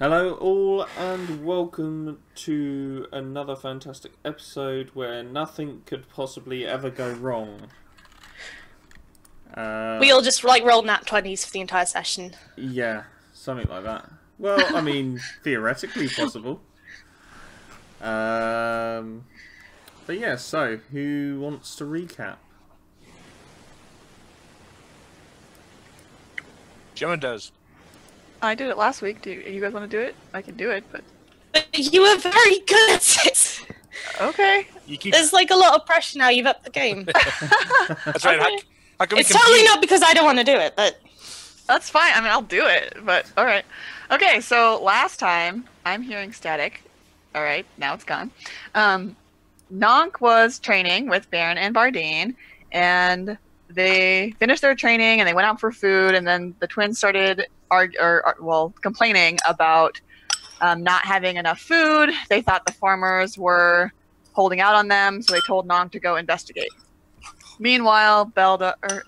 Hello, all, and welcome to another fantastic episode where nothing could possibly ever go wrong. We all just rolled nat 20s for the entire session. Yeah, something like that. Well, I mean, theoretically possible. But yeah, so who wants to recap? Gemma does. I did it last week. Do you guys want to do it? I can do it, but You were very good at it. okay. There's like a lot of pressure now. You've upped the game. That's right. Okay. How can we It's compete? totally not because I don't want to do it, but That's fine. I mean, I'll do it, but all right. Okay, so last time, I'm hearing static. All right, now it's gone. Nonk was training with Baron and Bardine, and they finished their training and they went out for food, and then the twins started complaining about not having enough food. They thought the farmers were holding out on them, so they told Nonk to go investigate. Meanwhile,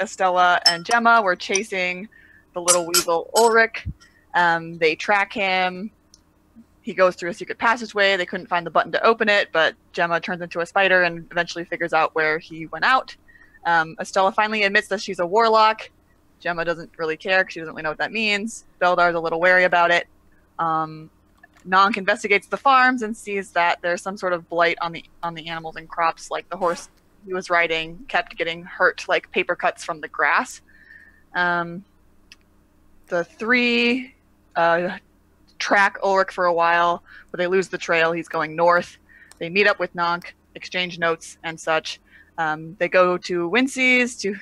Estella and Gemma were chasing the little weasel Ulrich. They track him. He goes through a secret passageway. They couldn't find the button to open it, but Gemma turns into a spider and eventually figures out where he went out. Estella finally admits that she's a warlock. Gemma doesn't really care because she doesn't really know what that means. Beldar's a little wary about it. Nonk investigates the farms and sees that there's some sort of blight on the animals and crops, like the horse he was riding kept getting hurt, like paper cuts from the grass. The three track Ulrich for a while, but they lose the trail. He's going north. They meet up with Nonk, exchange notes and such. They go to Wincy's to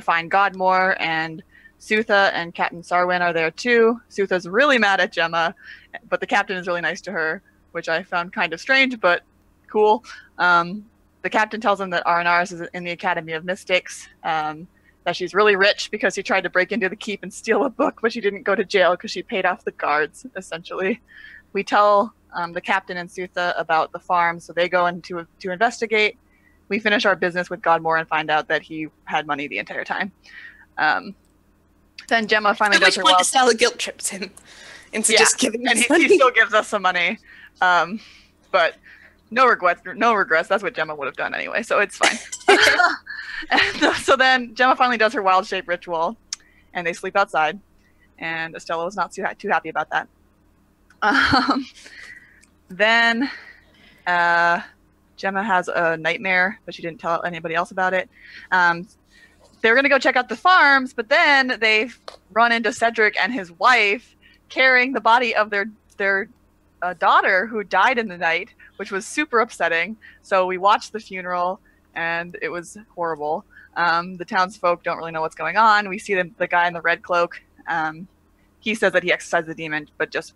find Godmore, and Sutha and Captain Sarwin are there too. Sutha's really mad at Gemma, but the captain is really nice to her, which I found kind of strange, but cool. The captain tells him that Aranaris is in the Academy of Mystics, that she's really rich because she tried to break into the keep and steal a book, but she didn't go to jail because she paid off the guards, essentially. We tell the captain and Sutha about the farm, so they go in to investigate. We finish our business with Godmore and find out that he had money the entire time. Then Gemma finally does her at which point well. Estella guilt trips him into just giving and us he money. still gives us some money. But no regrets. That's what Gemma would have done anyway, so it's fine. And so then Gemma finally does her wild shape ritual, and they sleep outside. And Estella was not too happy about that. Then Gemma has a nightmare, but she didn't tell anybody else about it. They're going to go check out the farms, but then they run into Cedric and his wife carrying the body of their daughter who died in the night, which was super upsetting. So we watched the funeral, and it was horrible. The townsfolk don't really know what's going on. We see the guy in the red cloak. He says that he exorcised the demon, but just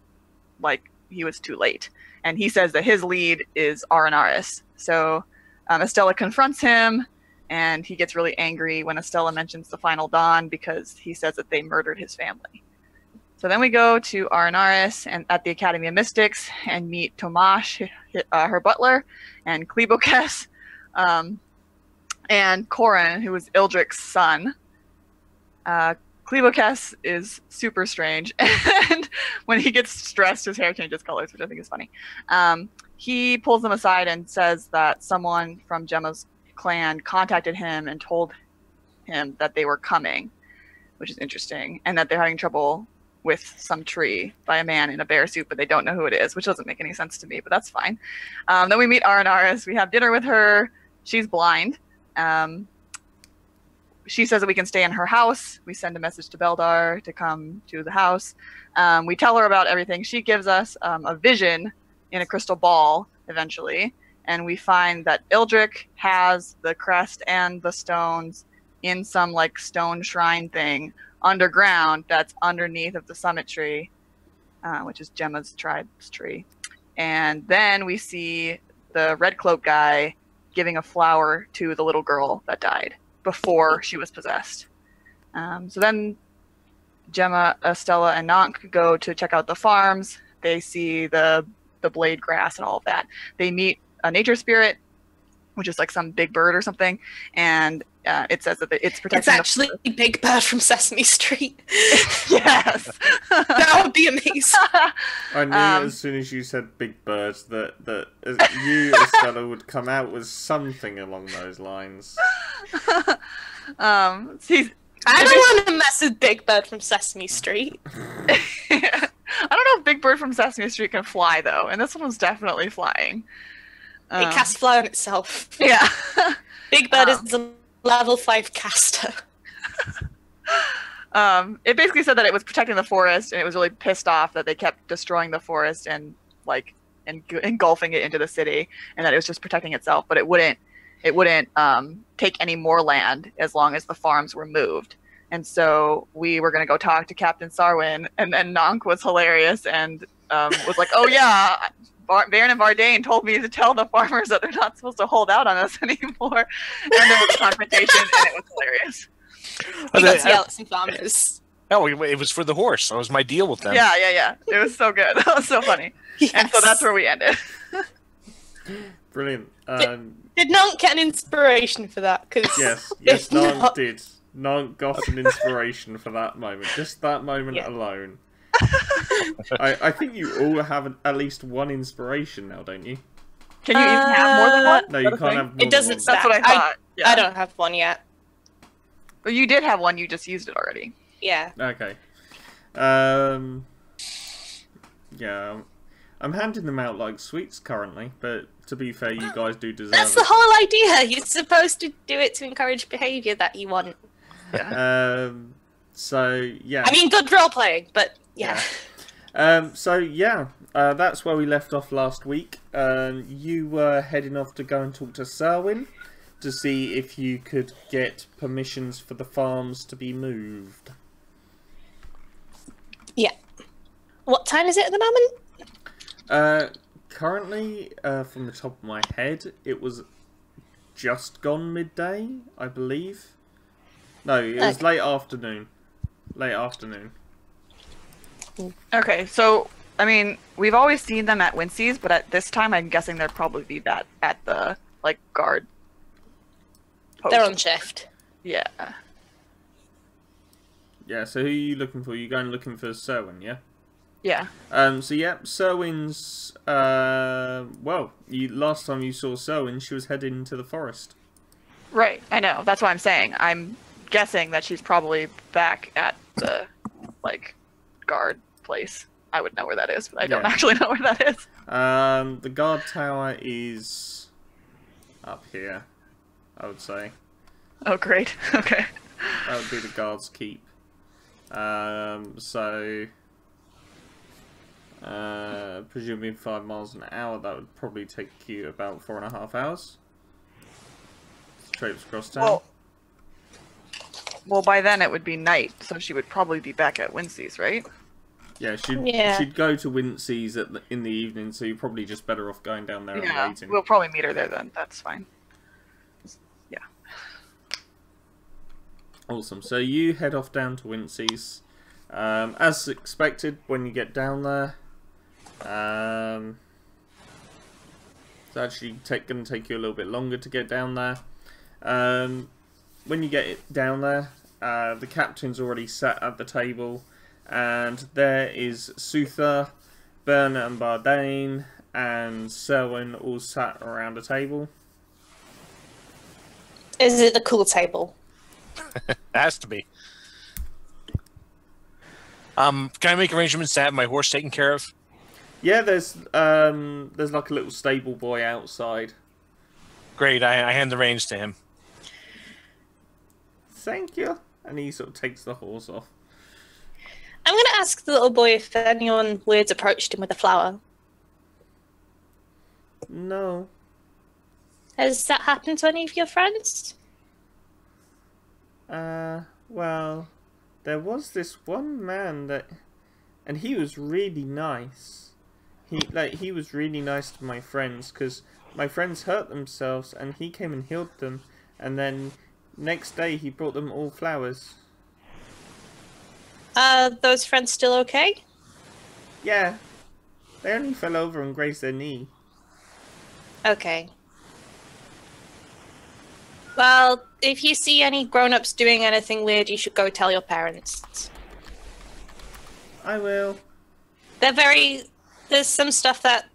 like he was too late. And he says that his lead is Aranaris. So Estella confronts him, and he gets really angry when Estella mentions the Final Dawn because he says that they murdered his family. So then we go to Aranaris and at the Academy of Mystics and meet Tomash, her butler, and Klebokes, and Corin, who is Ildric's son. Klebokes is super strange, and when he gets stressed, his hair changes colors, which I think is funny. He pulls them aside and says that someone from Gemma's clan contacted him and told him that they were coming, which is interesting, and that they're having trouble with some tree by a man in a bear suit, but they don't know who it is, which doesn't make any sense to me, but that's fine. Then we meet Aranaris. We have dinner with her. She's blind. She says that we can stay in her house. We send a message to Beldar to come to the house. We tell her about everything. She gives us a vision in a crystal ball eventually, and we find that Ildric has the crest and the stones in some like stone shrine thing underground that's underneath of the summit tree, which is Gemma's tribe's tree. And then we see the red cloak guy giving a flower to the little girl that died before she was possessed. So then Gemma, Estella, and Nonk go to check out the farms. They see the blade grass and all of that. They meet a nature spirit, which is like some big bird or something, and it says that it's It's protecting. actually Big Bird from Sesame Street. Yes, That would be amazing. I knew as soon as you said Big Bird that you, Estella, would come out with something along those lines. I don't want to mess with Big Bird from Sesame Street. I don't know if Big Bird from Sesame Street can fly though, and this one was definitely flying. It casts fly on itself. Yeah. Big Bird is a level 5 caster. It basically said that it was protecting the forest, and it was really pissed off that they kept destroying the forest and like engulfing it into the city, and that it was just protecting itself, but it wouldn't take any more land as long as the farms were moved. And so we were going to go talk to Captain Sarwin, and then Nonk was hilarious and was like, "Oh yeah, Baron and Bardane told me to tell the farmers that they're not supposed to hold out on us anymore." And there was a confrontation, and it was hilarious. We got to yell at some farmers. No, it was for the horse. That was my deal with them. Yeah. It was so good. That was so funny. Yes. And so that's where we ended. Brilliant. Did Nonk get an inspiration for that? Cause Yes, if Nonk not- did. Nonk got an inspiration for that moment. Just that moment alone. I think you all have at least one inspiration now, don't you? Can you even have more than one? No, Is you that a can't thing? have more It doesn't than stack. That's what I thought. Yeah. I don't have one yet. Well, you did have one. You just used it already. Yeah. one. Okay. Yeah. I'm handing them out like sweets currently, but to be fair, you guys do deserve That's it. the whole idea. You're supposed to do it to encourage behaviour that you want. So yeah. I mean, good role playing, but yeah. That's where we left off last week. You were heading off to go and talk to Selwyn to see if you could get permissions for the farms to be moved. Yeah. What time is it at the moment? Currently, from the top of my head, it was just gone midday, I believe. No, it was late afternoon. Late afternoon. Okay, so I mean, we've always seen them at Wincy's, but at this time, I'm guessing they'll probably be at the like guard post. They're on shift. Yeah. Yeah, so who are you looking for? You going looking for Selwyn, yeah? Yeah. Selwyn's, last time you saw Selwyn, she was heading to the forest. Right. I know. That's what I'm saying. I'm guessing that she's probably back at the like guard place. I would know where that is, but I don't actually know where that is. The guard tower is up here, I would say. Oh, great. Okay. That would be the guard's keep. Presumably 5 miles an hour, that would probably take you about 4.5 hours. Straight across town. Well, by then it would be night, so she would probably be back at Wincy's, right? Yeah, she'd go to Wincy's in the evening, so you're probably just better off going down there and waiting. We'll probably meet her there then. That's fine. Yeah. Awesome. So you head off down to Wincy's. As expected, when you get down there, it's actually going to take you a little bit longer to get down there. When you get down there, the captain's already sat at the table, and there is Suther, Berna and Bardane, and Selwyn all sat around a table. Is it the cool table? It has to be. Can I make arrangements to have my horse taken care of? Yeah, there's like a little stable boy outside. Great, I hand the reins to him. Thank you. And he sort of takes the horse off. I'm going to ask the little boy if anyone weird's approached him with a flower. No. Has that happened to any of your friends? Well, there was this one man and he was really nice. He was really nice to my friends, because my friends hurt themselves and he came and healed them, and then next day he brought them all flowers. Those friends still okay? Yeah. They only fell over and grazed their knee. Okay. Well, if you see any grown-ups doing anything weird, you should go tell your parents. I will. There's some stuff that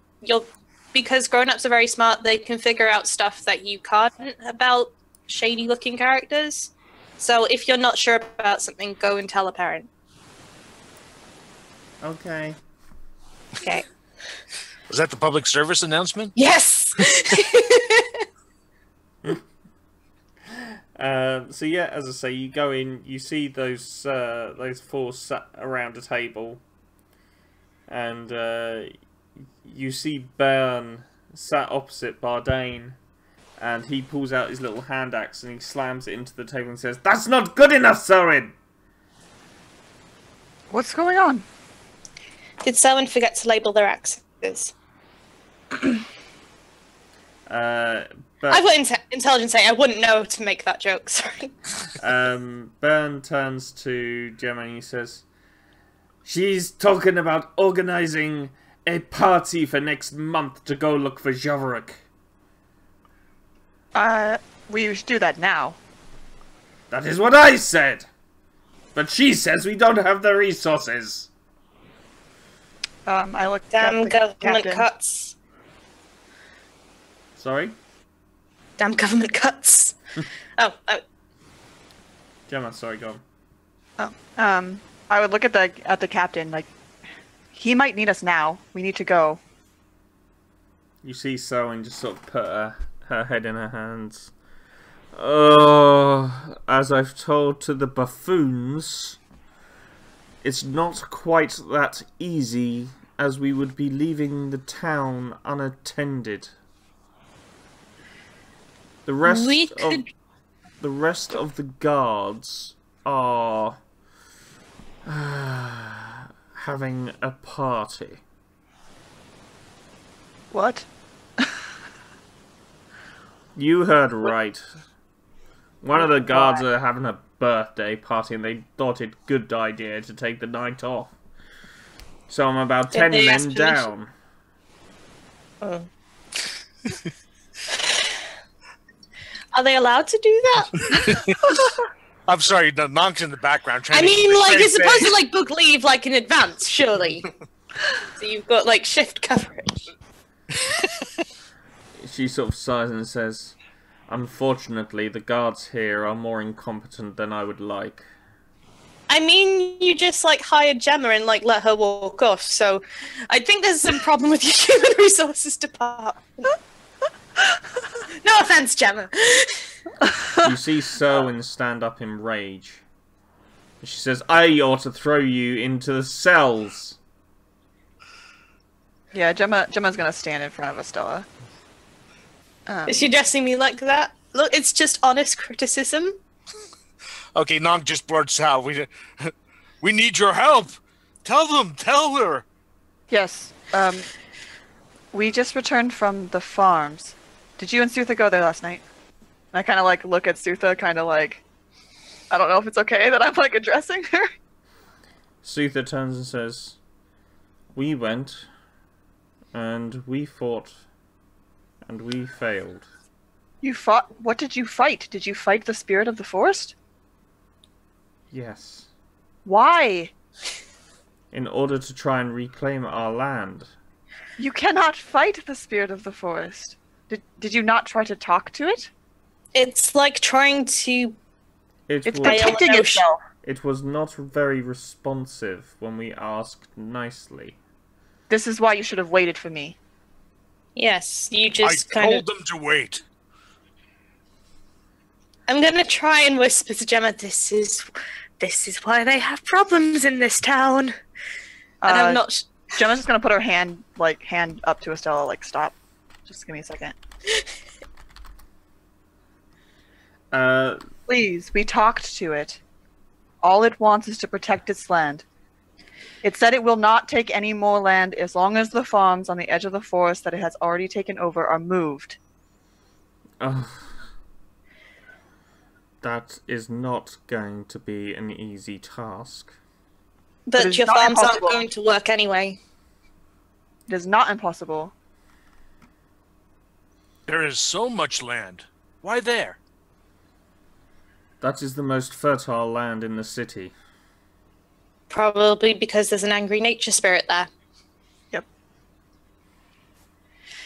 because grown-ups are very smart, they can figure out stuff that you can't about shady-looking characters. So if you're not sure about something, go and tell a parent. Okay. Okay. Was that the public service announcement? Yes! So yeah, as I say, you go in, you see those four sat around a table, and you see Bern sat opposite Bardane, and he pulls out his little hand axe and he slams it into the table and says, "That's not good enough, Sorin!" What's going on? Did someone forget to label their axes? But I put intelligence saying I wouldn't know to make that joke, sorry. Bern turns to Gemma and he says, "She's talking about organizing a party for next month to go look for Javoruk." We should do that now. "That is what I said! But she says we don't have the resources." I looked Damn at the government captain. cuts. Sorry? Damn government cuts. Oh. Gemma, sorry, go on. Oh. I would look at the captain, like, he might need us now. We need to go. You see Selwyn just sort of put her head in her hands. "Oh, as I've told to the buffoons, it's not quite that easy, as we would be leaving the town unattended. The rest of the guards are having a party." What? You heard right. One of the guards are having a birthday party and they thought it a good idea to take the night off. So I'm about 10 they ask men permission? down. Oh. Are they allowed to do that? I'm sorry, the Nonk's in the background trying I to mean, do the like, same you're supposed thing. to, like, book leave, like, in advance, surely. So you've got, like, shift coverage. She sort of sighs and says, "Unfortunately, the guards here are more incompetent than I would like." I mean, you just, like, hired Gemma and, like, let her walk off, so I think there's some problem with your human resources department. No offense, Gemma. You see Selwyn stand up in rage. She says, "I ought to throw you into the cells." Yeah, Gemma's gonna stand in front of Estella. Is she addressing me like that? Look, it's just honest criticism. Okay, Nonk just blurts out, we need your help! Tell her! Yes. We just returned from the farms. Did you and Sutha go there last night? And I kind of like look at Sutha, kind of like, I don't know if it's okay that I'm like addressing her. Sutha turns and says, "We went, and we fought, and we failed." You fought? What did you fight? Did you fight the spirit of the forest? Yes. Why? In order to try and reclaim our land. You cannot fight the spirit of the forest. Did you not try to talk to it? It's like trying to... It It's was, protecting itself. it was not very responsive when we asked nicely. This is why you should have waited for me. Yes, you I just kind told of... them to wait. I'm gonna try and whisper to Gemma, this is why they have problems in this town. And I'm not... Gemma's just gonna put her hand up to Estella, like, stop. Just give me a second. Please, we talked to it. All it wants is to protect its land. It said it will not take any more land as long as the farms on the edge of the forest that it has already taken over are moved. That is not going to be an easy task. But it's your not farms impossible. aren't going to work anyway. It is not impossible. There is so much land. Why there? That is the most fertile land in the city. Probably because there's an angry nature spirit there. Yep.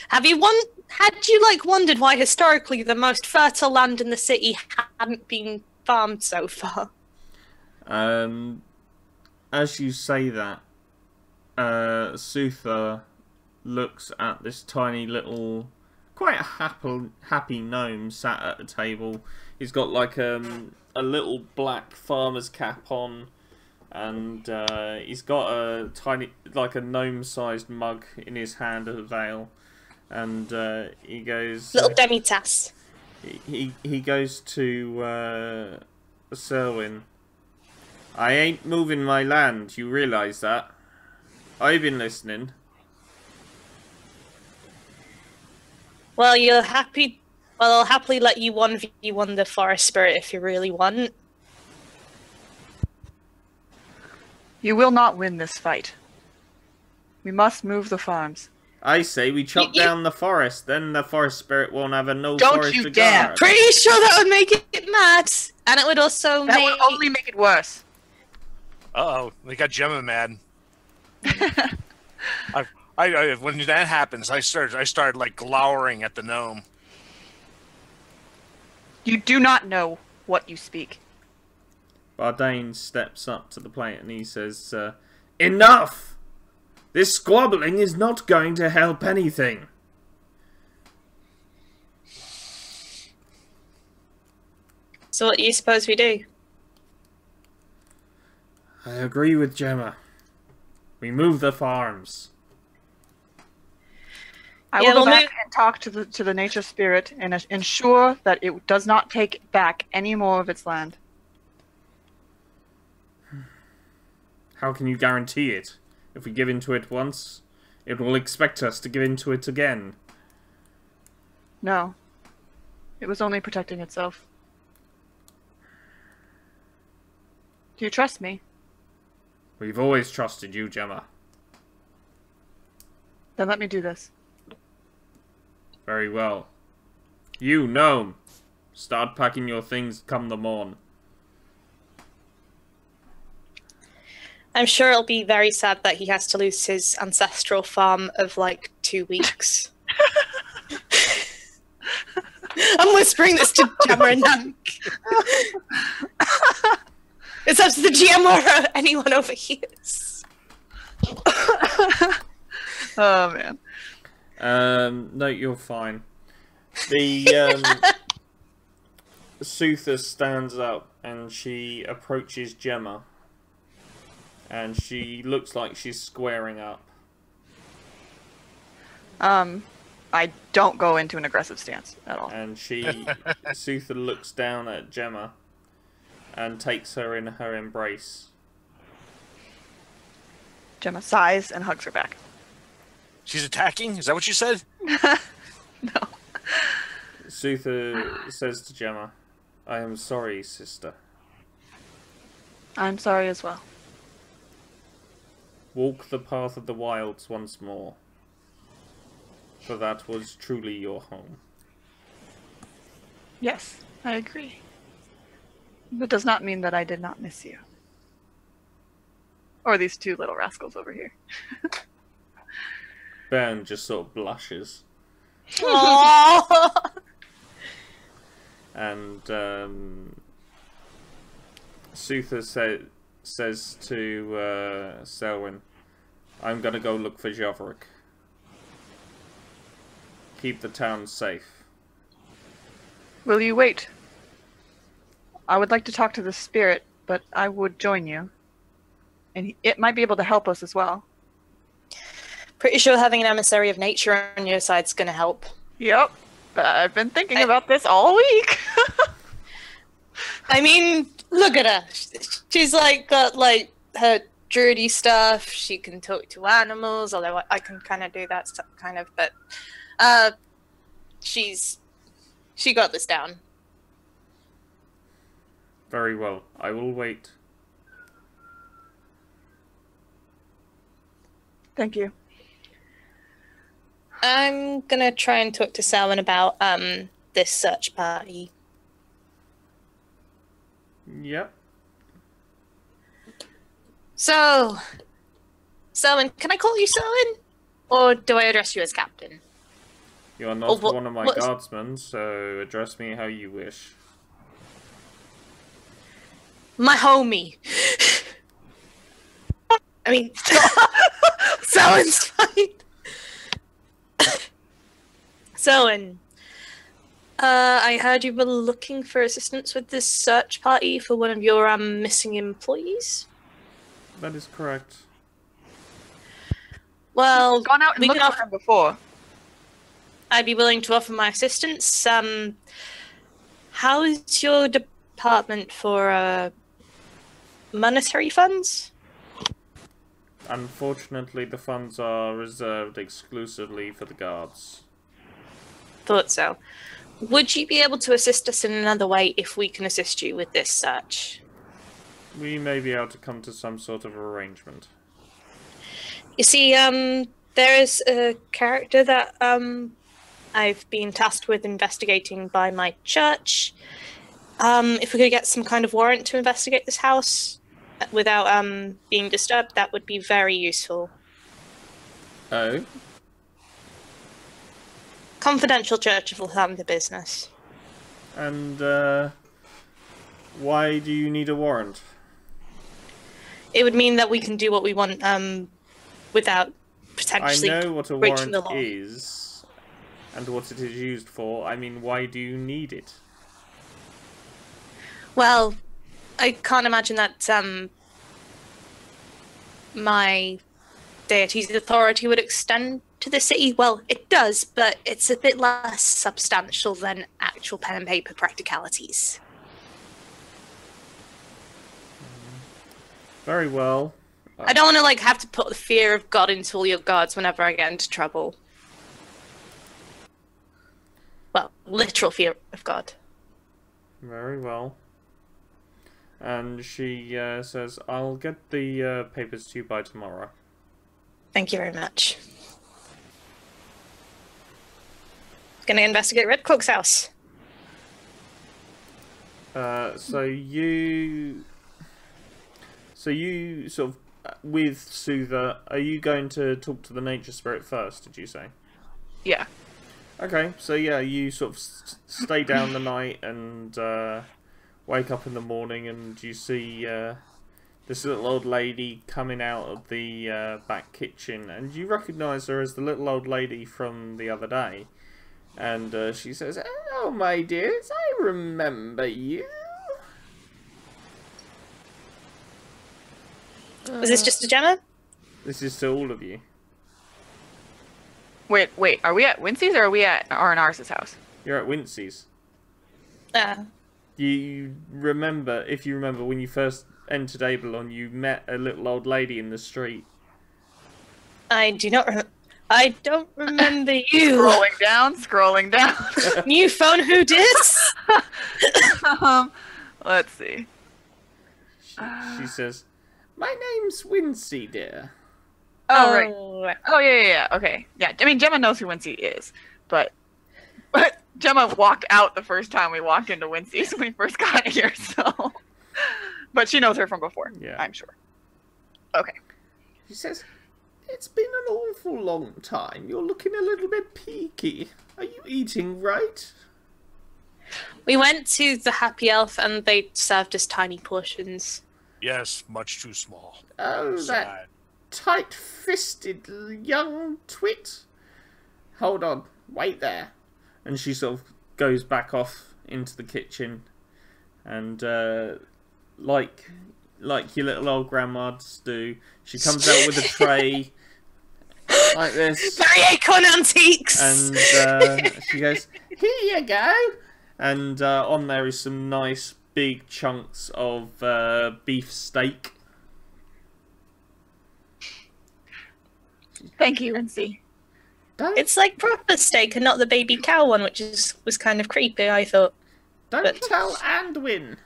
Had you wondered why historically the most fertile land in the city hadn't been farmed so far? As you say that, Suther looks at this tiny little, quite happy gnome sat at a table. He's got like a little black farmer's cap on, and he's got a tiny, like a gnome-sized mug in his hand of ale, and he goes. Little demi-tasse. He goes to Selwyn. I ain't moving my land. You realise that? I've been listening. Well, I'll happily let you 1v1 the forest spirit if you really want. You will not win this fight. We must move the farms. I say we chop down the forest, then the forest spirit won't have Don't forest you to dare. guard. Pretty sure that would make it mad, and it would also That would only make it worse. Uh-oh, they got Gemma mad. When that happens, I started like glowering at the gnome. You do not know what you speak. Bardane steps up to the plate and he says, Enough! This squabbling is not going to help anything. So what do you suppose we do? I agree with Gemma. We move the farms. I will go back and talk to the nature spirit and ensure that it does not take back any more of its land. How can you guarantee it? If we give in to it once, it will expect us to give in to it again. No. It was only protecting itself. Do you trust me? We've always trusted you, Gemma. Then let me do this. Very well. You, gnome, start packing your things come the morn. I'm sure it'll be very sad that he has to lose his ancestral farm of like 2 weeks. I'm whispering this to Gemma and Nank. It's up to the GM or anyone overhears. Oh man. No, you're fine. The Suther stands up and she approaches Gemma. And she looks like she's squaring up. I don't go into an aggressive stance at all. And Suther looks down at Gemma and takes her in her embrace. Gemma sighs and hugs her back. She's attacking? Is that what you said? No. Suther says to Gemma, I am sorry, sister. I'm sorry as well. Walk the path of the wilds once more, for that was truly your home. Yes, I agree. That does not mean that I did not miss you. Or these two little rascals over here. Ben just sort of blushes. Aww. And Suther says to Selwyn, I'm gonna go look for Javrik. Keep the town safe. Will you wait? I would like to talk to the spirit, but I would join you. And it might be able to help us as well. Pretty sure having an emissary of nature on your side's gonna help. Yep. I've been thinking about this all week. I mean, look at her. She's like got like her druidy stuff. She can talk to animals, although I can kind of do that stuff, kind of. But she got this down. Very well. I will wait. Thank you. I'm gonna try and talk to Selwyn about this search party. Yep. So, Selwyn, can I call you Selwyn? Or do I address you as Captain? You are not what- one of my what is- guardsmen, so address me how you wish. My homie. I mean, Selwyn's fine. Selwyn, I heard you were looking for assistance with this search party for one of your missing employees. That is correct. Well, Gone out and we looked can for him before. I'd be willing to offer my assistance. How is your department for monetary funds? Unfortunately, the funds are reserved exclusively for the guards. Thought so. Would you be able to assist us in another way if we can assist you with this search? We may be able to come to some sort of arrangement. You see, there is a character that I've been tasked with investigating by my church. If we could get some kind of warrant to investigate this house without being disturbed, that would be very useful. Oh? Confidential church will handle the business. And, why do you need a warrant? It would mean that we can do what we want without potentially I know what a breaching warrant the law. is, and what it is used for. I mean, why do you need it? Well, I can't imagine that my deity's authority would extend to the city. Well, it does, but it's a bit less substantial than actual pen and paper practicalities. Very well. I don't want to have to put the fear of God into all your guards whenever I get into trouble. Well, literal fear of God. Very well. And she says, I'll get the papers to you by tomorrow. Thank you very much. Gonna investigate Red Cloak's house. So you sort of, with Soother, are you going to talk to the nature spirit first, did you say? Yeah. Okay, so yeah, you sort of stay down the night and wake up in the morning and you see this little old lady coming out of the back kitchen, and you recognise her as the little old lady from the other day. And she says, "Oh, my dears, I remember you." Was this just a Gemma? This is to all of you. Wait. Are we at Wincy's or are we at R&R's house? You're at Wincy's. Uh, You remember, if you remember, when you first entered Aebilon, you met a little old lady in the street. I do not I don't remember you. Scrolling down. New phone, who dis? Let's see. She says, "My name's Wincy, dear." Oh, right. Oh, yeah. Okay. Yeah, I mean, Gemma knows who Wincy is, but Gemma walked out the first time we walked into Wincy's when we first got here, so... But she knows her from before, Yeah. I'm sure. Okay. She says, "It's been an awful long time. You're looking a little bit peaky. Are you eating right?" We went to the Happy Elf and they served us tiny portions. Yes, much too small. Oh, that Sad. tight-fisted young twit. Hold on, wait there. And she sort of goes back off into the kitchen, and like your little old grandmas do, she comes out with a tray like this, Very Acorn Antiques! and she goes, "Here you go." And on there is some nice big chunks of beef steak. Thank you, Wincy. It's like proper steak and not the baby cow one, which was kind of creepy, I thought. Don't tell Andwin.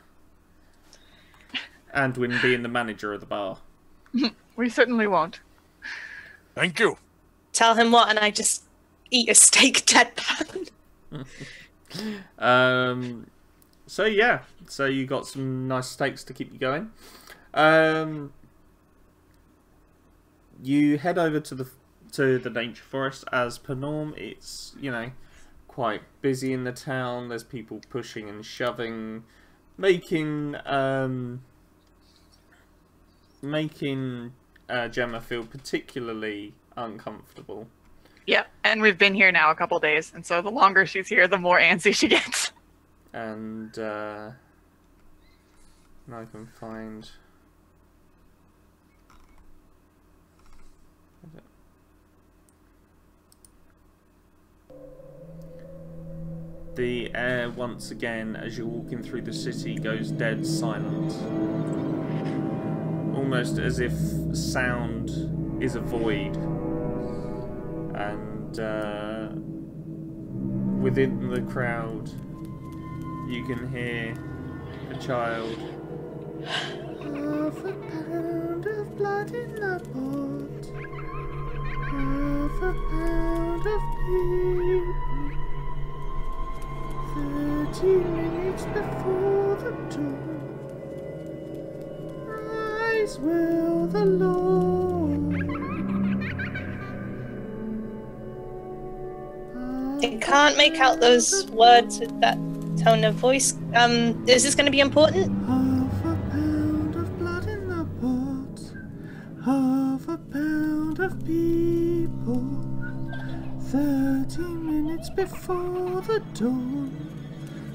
Andwin being the manager of the bar. We certainly won't. Thank you. Tell him what, and I just eat a steak deadpan. So yeah, so you got some nice steaks to keep you going. You head over to the nature forest. As per norm, it's, you know, quite busy in the town. There's people pushing and shoving, making Gemma feel particularly uncomfortable. Yeah, and we've been here now a couple days, and so the longer she's here, the more antsy she gets. And now I can find. The air once again, as you're walking through the city, goes dead silent. Almost as if sound is a void. And within the crowd, you can hear a child. Half a pound of blood in the pot. Half a pound of people. 30 minutes before the dawn. Rise will the Lord. I can't make out those words with that tone of voice. Is this going to be important? Half a pound of blood in the pot. Half a pound of people. 30 minutes before the dawn.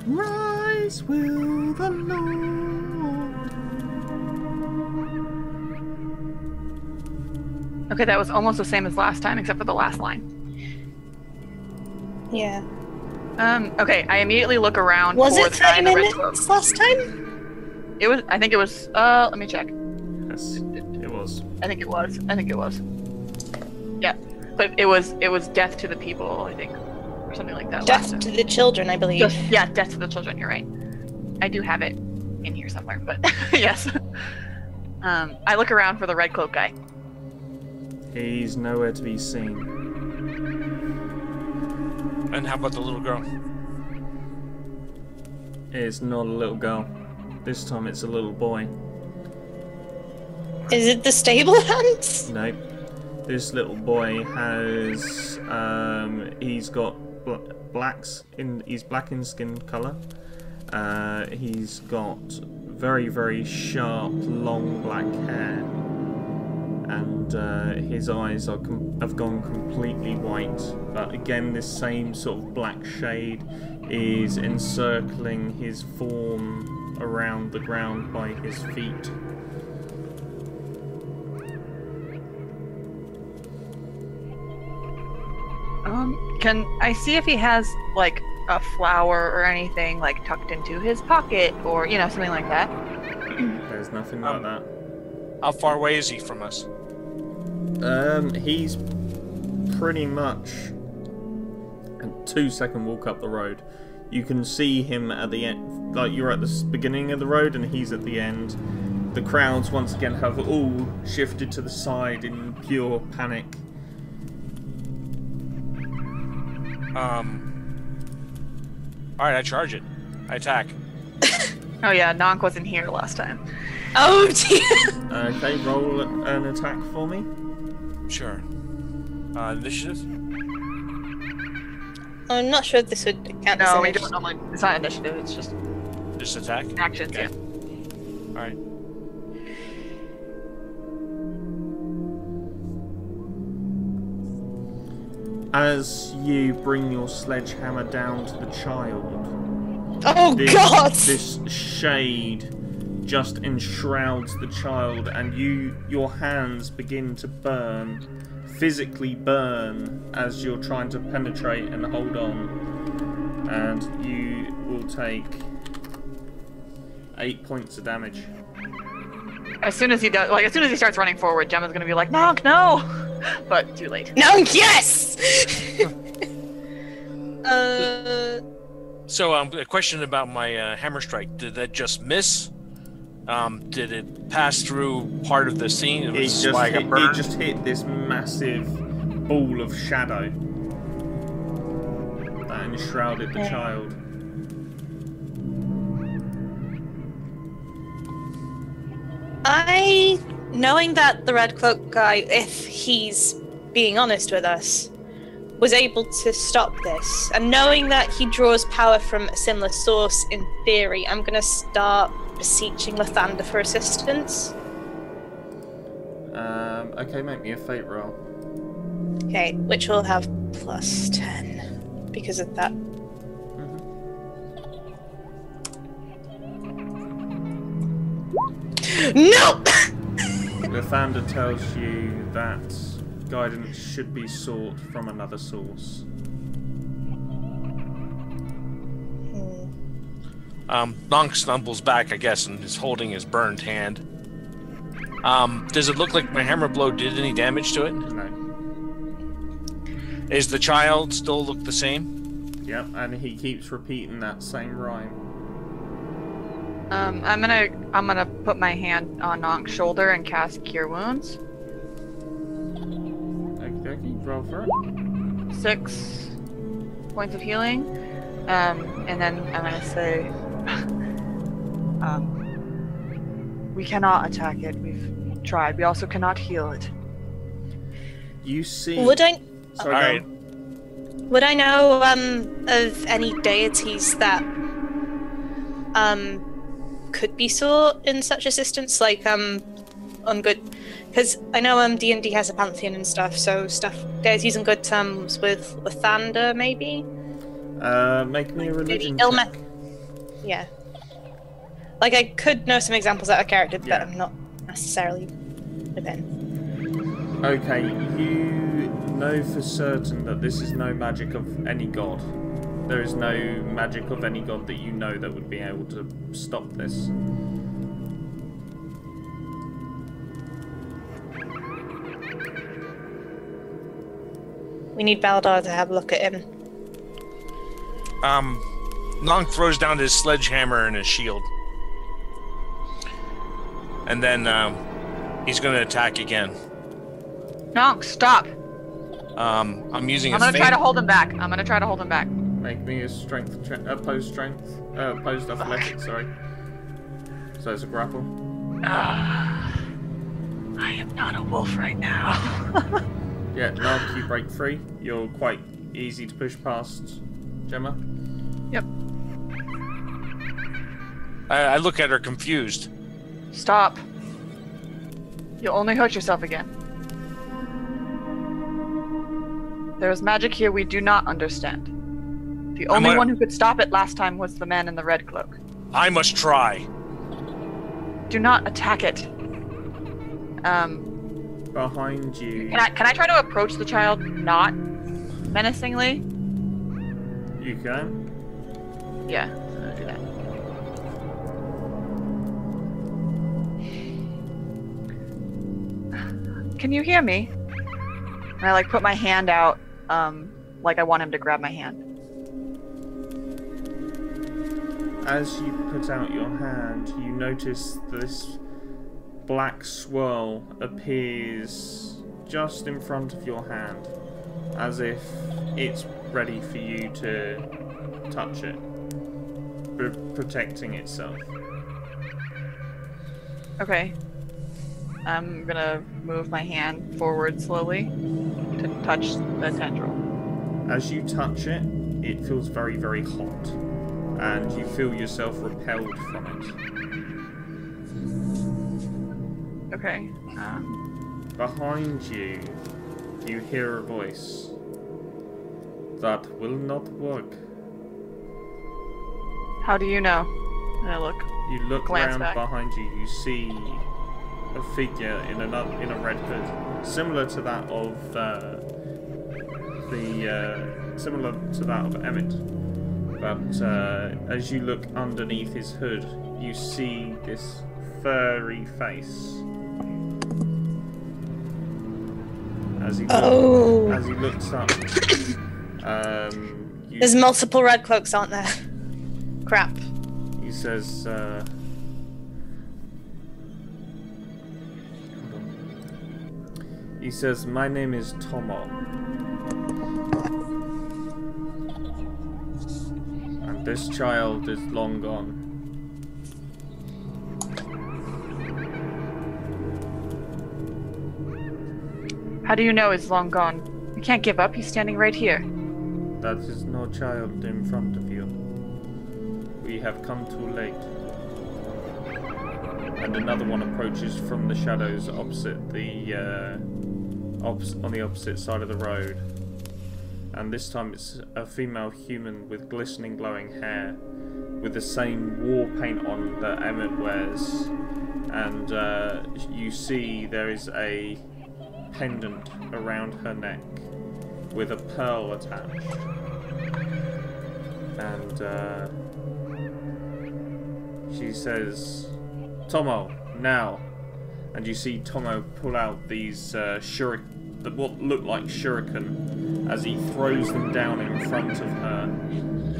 Rise will the Lord. Okay, that was almost the same as last time, except for the last line. Yeah. Okay, I immediately look around Was for it the guy 30 in the red cloak. minutes last time? It was, I think it was, let me check. Yes, it was. I think it was. Yeah, but it was death to the people, I think, or something like that. last Death time. to the children, I believe. Yeah, death to the children. You're right. I do have it in here somewhere, but yes. I look around for the red cloak guy. He's nowhere to be seen. And how about the little girl? It's not a little girl. This time it's a little boy. Is it the stable hands? Nope. This little boy has he's got he's black in skin color. He's got very, very sharp, long black hair, and his eyes have gone completely white. But again, this same sort of black shade is encircling his form around the ground by his feet. Can I see if he has like a flower or anything like tucked into his pocket, or you know, something like that? There's nothing like that. How far away is he from us? He's pretty much a 2-second walk up the road. You can see him at the end, like you're at the beginning of the road and he's at the end. The crowds once again have all shifted to the side in pure panic. Alright, I charge it. I attack. Oh yeah, Nonk wasn't here last time. Oh dear! Okay, roll an attack for me. Sure. Initiative? I'm not sure if this would count as No, we initiative. don't normally. It's not initiative. It's just Just attack? actions. Okay. Yeah. Alright. As you bring your sledgehammer down to the child, Oh god! this shade just enshrouds the child, and your hands begin to burn, physically burn, as you're trying to penetrate and hold on, and you will take 8 points of damage. As soon as he does, like as soon as he starts running forward, Gemma's gonna be like, "Nonk, no!" But too late. Nonk, yes! So, a question about my hammer strike. Did that just miss? Did it pass through part of the scene? It just hit this massive ball of shadow that enshrouded the child. Knowing that the Red Cloak guy, if he's being honest with us, was able to stop this, and knowing that he draws power from a similar source in theory, I'm gonna start beseeching Lathander for assistance. Okay, make me a fate roll. Okay, which will have plus 10 because of that. No! Lathander tells you that guidance should be sought from another source. Nonk stumbles back, I guess, and is holding his burned hand. Does it look like my hammer blow did any damage to it? No. Is the child still look the same? Yep, and he keeps repeating that same rhyme. I'm gonna put my hand on Nonk's shoulder and cast Cure Wounds. Okey-dokey, roll for it. 6 points of healing. And then I'm gonna say, we cannot attack it. We've tried. We also cannot heal it. You see... Would I Sorry, would I know of any deities that could be sought in such assistance, like on good? Because I know D&D has a pantheon and stuff, so deities on good terms with Lathander, maybe. Make me a religion maybe check. Yeah. Like I could know some examples out of character, but Yeah. I'm not necessarily within. Okay, you know for certain that this is no magic of any god. There is no magic of any god that you know that would be able to stop this. We need Baldar to have a look at him. Nonk throws down his sledgehammer and his shield. And then, he's gonna attack again. Nonk, stop! I'm using I'm a gonna try to hold him back. I'm gonna try to hold him back. Make me a strength check, opposed athletics, sorry. So it's a grapple. I am not a wolf right now. Yeah, Nog, you break free. You're quite easy to push past, Gemma. Yep. I look at her confused. Stop. You'll only hurt yourself again. There is magic here we do not understand. The only one who could stop it last time was the man in the red cloak. I must try. Do not attack it. Behind you. Can I try to approach the child not menacingly? You can. Yeah, I'm gonna do that. Can you hear me? And I like put my hand out, like I want him to grab my hand. As you put out your hand, you notice this black swirl appears just in front of your hand, as if it's ready for you to touch it, protecting itself. Okay. I'm gonna move my hand forward slowly to touch the tendril. As you touch it, it feels very, very hot, and you feel yourself repelled from it. Okay. Behind you, you hear a voice. That will not work. How do you know? And I look. You look Glance around back. behind you, you see a figure in a red hood, similar to that of Emmett. But as you look underneath his hood, you see this furry face. As he looks up, There's multiple red cloaks, aren't there? Crap. he says, my name is Tomo. And this child is long gone. How do you know he's long gone? You can't give up. He's standing right here. That is no child in front of you. We have come too late. And another one approaches from the shadows opposite the on the opposite side of the road. And this time it's a female human with glistening glowing hair, with the same war paint on that Emmett wears. And you see there is a pendant around her neck with a pearl attached. And she says, "Tomo, now." And you see Tomo pull out these what look like shuriken as he throws them down in front of her.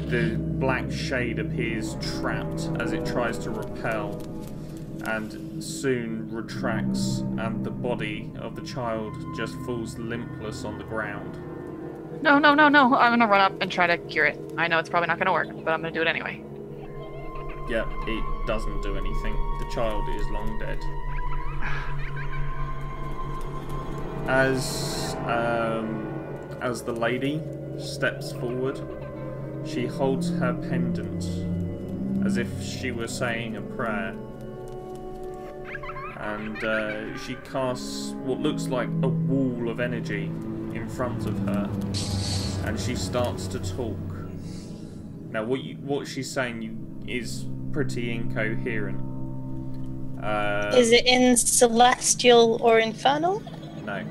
The black shade appears trapped as it tries to repel, and soon retracts, and the body of the child just falls limpless on the ground. No, no, no, no. I'm gonna run up and try to cure it. I know it's probably not gonna work, but I'm gonna do it anyway. Yep, it doesn't do anything. The child is long dead. As the lady steps forward, she holds her pendant as if she were saying a prayer. And she casts what looks like a wall of energy in front of her, and she starts to talk. Now, what she's saying is pretty incoherent. Is it in Celestial or Infernal? No.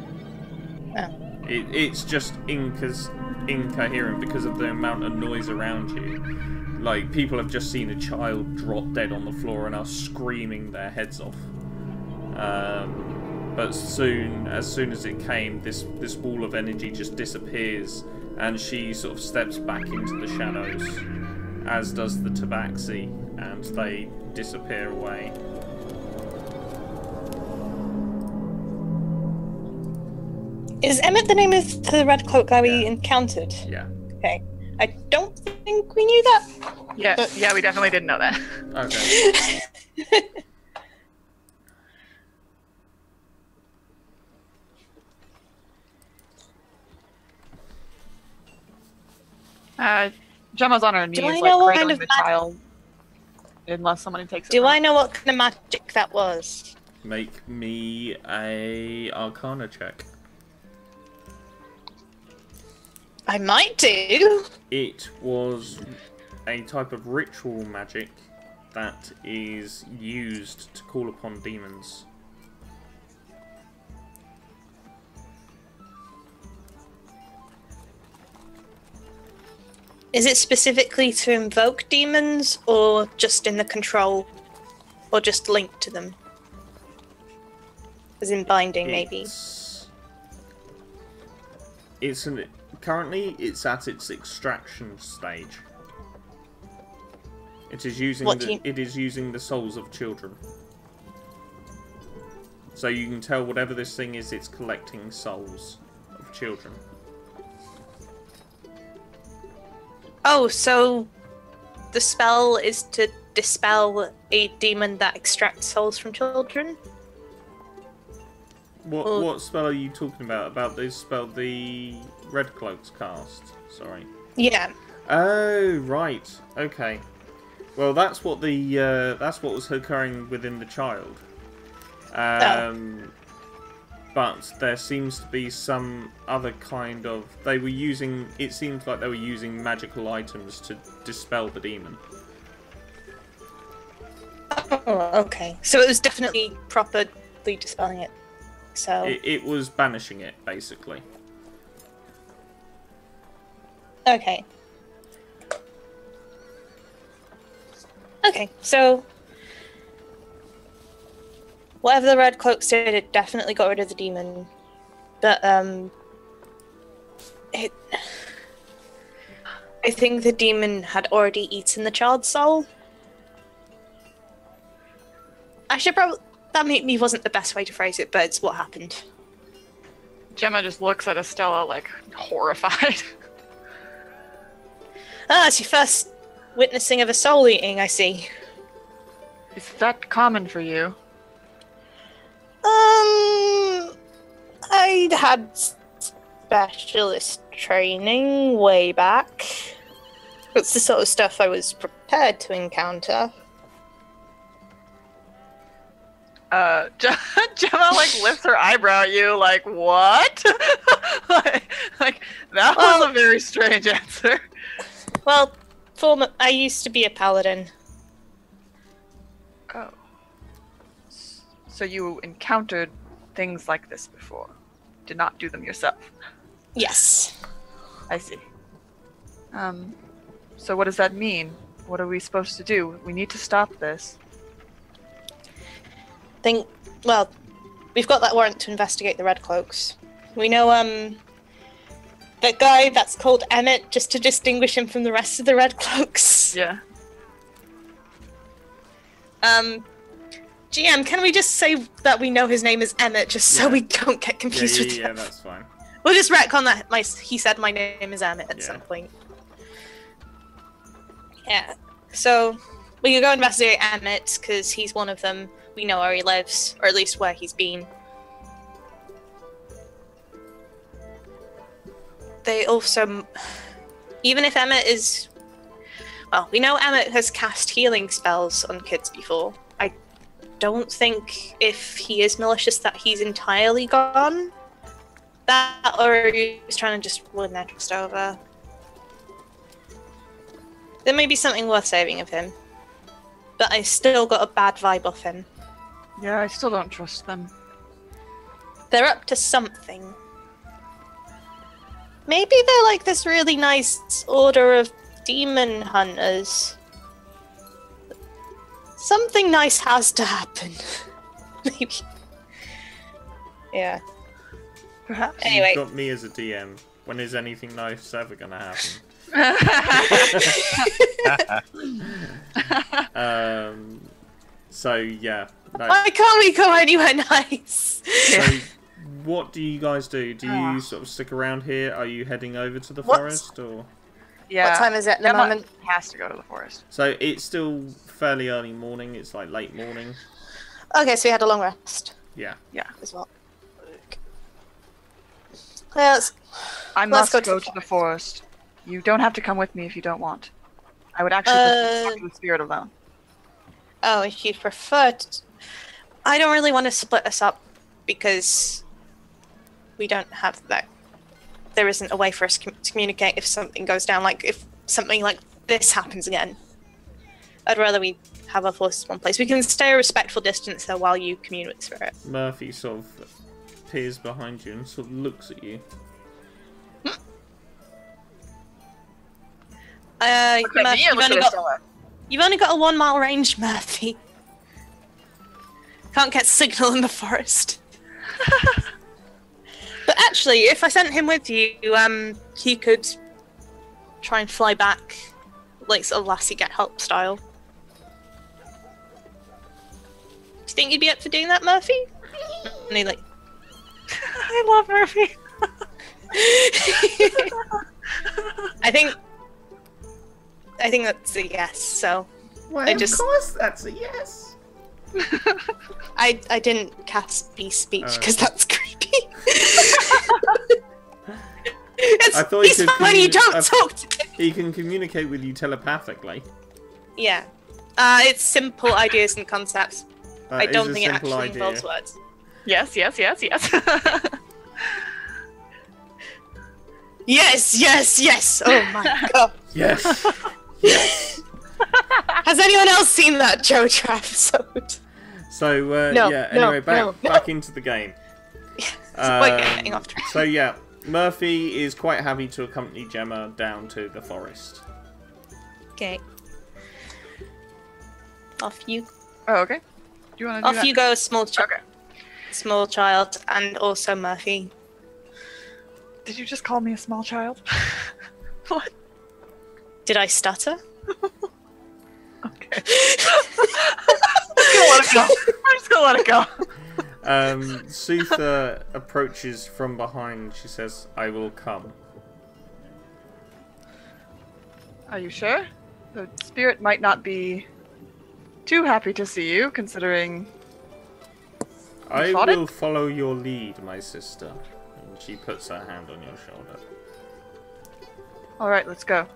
Oh. It's just incoherent because of the amount of noise around you. Like, people have just seen a child drop dead on the floor and are screaming their heads off. But as soon as it came, this wall of energy just disappears, and she sort of steps back into the shadows, as does the tabaxi, and they disappear away. Is Emmett the name of the red cloak guy we encountered? Yeah. Okay. I don't think we knew that. Yeah, yeah, we definitely didn't know that. Okay. Gemma's on her knees, I like know what cradling kind of the child, unless somebody takes it. Do I know what kind of magic that was? Make me a Arcana check. I might do. It was a type of ritual magic that is used to call upon demons. Is it specifically to invoke demons, or just in the control, or just linked to them? As in binding, maybe. Currently it's at its extraction stage. It is using the souls of children. So you can tell whatever this thing is, it's collecting souls of children. Oh, so the spell is to dispel a demon that extracts souls from children? What spell are you talking about? About this spell the Red Cloaks cast? Sorry. Yeah. Oh, right. Okay. Well, that's what was occurring within the child. But there seems to be some other kind of... It seems like they were using magical items to dispel the demon. Oh, okay. So it was definitely properly dispelling it. So It was banishing it, basically. Okay. Okay, so... Whatever the Red Cloaks did, it definitely got rid of the demon. But, I think the demon had already eaten the child's soul. I should probably... That maybe wasn't the best way to phrase it, but it's what happened. Gemma just looks at Estella, like, horrified. Ah, it's your first witnessing of a soul eating, I see. Is that common for you? I had specialist training way back. It's the sort of stuff I was prepared to encounter. Gemma like lifts her eyebrow at you, like what? like that was a very strange answer. Well, I used to be a paladin. Oh, so you encountered things like this before? Did not do them yourself? Yes. I see. So what does that mean? What are we supposed to do? We need to stop this. Well, we've got that warrant to investigate the Red Cloaks. We know, that guy that's called Emmett, just to distinguish him from the rest of the Red Cloaks. Yeah. GM, can we just say that we know his name is Emmett, just so we don't get confused with him? Yeah, that's fine. We'll just retcon that he said my name is Emmett at some point. Yeah. So, we can go investigate Emmett, because he's one of them. We know where he lives, or at least where he's been. They also... Even if Emmett is... Well, we know Emmett has cast healing spells on kids before. I don't think if he is malicious that he's entirely gone. That, or he's trying to just win their trust over. There may be something worth saving of him. But I still got a bad vibe off him. Yeah, I still don't trust them. They're up to something. Maybe they're like this really nice order of demon hunters. Something nice has to happen. Maybe. Yeah. Perhaps. Anyway. You've got me as a DM. When is anything nice ever gonna happen? So yeah. No. Why can't we go anywhere nice? So, what do you guys do? Do you sort of stick around here? Are you heading over to the forest, or? Yeah. What time is it at the Gemma moment? has to go to the forest. So it's still fairly early morning. It's like late morning. Okay, so we had a long rest. Yeah. Yeah. As well. Let's Let's go go to to the forest. You don't have to come with me if you don't want. I would actually prefer to talk to the spirit alone. Oh, if you prefer to... I don't really want to split us up because we don't have that... There isn't a way for us to communicate if something goes down, like if something like this happens again. I'd rather we have our forces in one place. We can stay a respectful distance though while you commune with Spirit. Murphy sort of peers behind you and sort of looks at you. Murphy, you've only got a 1 mile range, Murphy. Can't get signal in the forest. But actually, if I sent him with you, he could try and fly back, like sort of Lassie Get Help style. Do you think you'd be up for doing that, Murphy? And he like... I love Murphy. I think that's a yes, so... Well, of course that's a yes! I didn't cast Beast Speech, because that's creepy. I thought he's fine, you don't talk to him! He can communicate with you telepathically. Yeah. It's simple ideas and concepts. That I don't is a think it simple actually idea. involves words. Yes. Yes. Oh my god. Yes! Yes! Has anyone else seen that JoJo episode? So, No, yeah, no, anyway, no. back into the game. We're getting off track. So, yeah, Murphy is quite happy to accompany Gemma down to the forest. Okay. Off you. Oh, okay. Do you want to do Off that? you go, small Okay. small child, and also Murphy. Did you just call me a small child? What? Did I stutter? Okay. I'm just gonna let it go. Sutha approaches from behind. She says, "I will come." Are you sure? The spirit might not be too happy to see you, considering I fought will it? follow your lead, my sister. And she puts her hand on your shoulder. All right, let's go.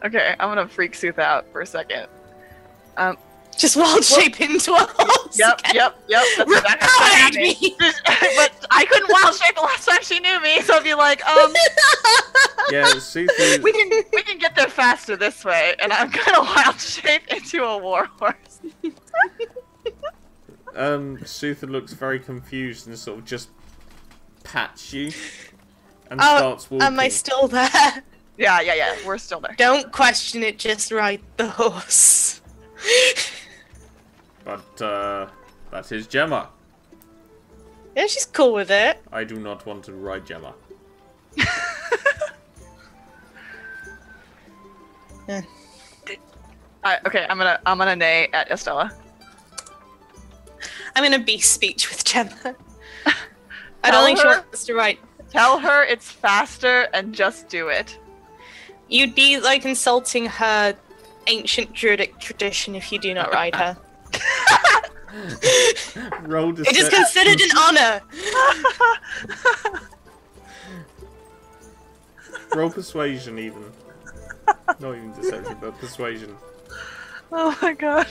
Okay, I'm gonna freak Sooth out for a second. Just wild shape into a horse. Yep. That's exactly what Ride happened. me. But I couldn't wild shape the last time she knew me, so I'd be like, Yeah, Suthu. we can get there faster this way, and I'm gonna wild shape into a warhorse. Suthu looks very confused and sort of just pats you and starts walking. Am I still there? Yeah, we're still there. Don't question it, just ride the horse. But, that is Gemma. Yeah, she's cool with it. I do not want to ride Gemma. Yeah. Okay, I'm gonna neigh at Estella. I'm in a beast speech with Gemma. I Tell don't think she her- wants to ride. Tell her it's faster and just do it. You'd be like insulting her ancient druidic tradition if you do not ride her. Roll It is deception. considered an honor. Roll persuasion even. Not even deception, but persuasion. Oh my god.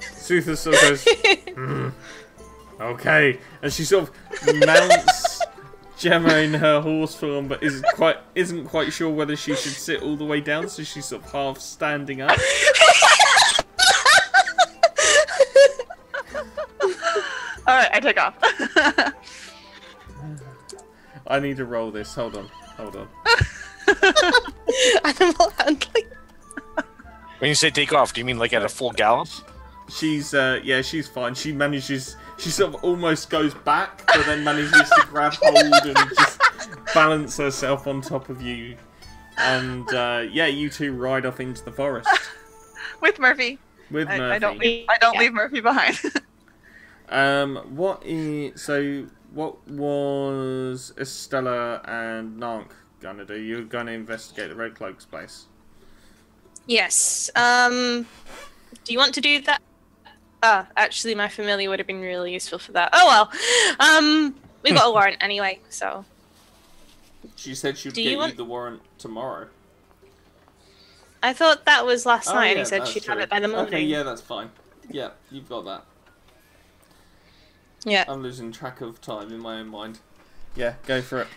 Suthu sort of goes, okay, and she sort of mounts Gemma in her horse form, but isn't quite sure whether she should sit all the way down, so she's sort of half standing up. Alright, I take off. I need to roll this. Hold on. Animal handling. When you say take off, do you mean like at a full gallop? She's she's fine. She sort of almost goes back, but then manages to grab hold and just balance herself on top of you. And you two ride off into the forest With Murphy. with Murphy. I don't leave Murphy behind. What was Estella and Nank gonna do? You're gonna investigate the Red Cloak's place. Yes. Do you want to do that? Actually, my familiar would have been really useful for that. Oh well. We got a warrant anyway, so. She said she'd Do get you you want- the warrant tomorrow. I thought that was last night, and yeah, he said that's she'd true. have it by the morning. Okay, yeah, that's fine. Yeah, you've got that. Yeah. I'm losing track of time in my own mind. Yeah, go for it.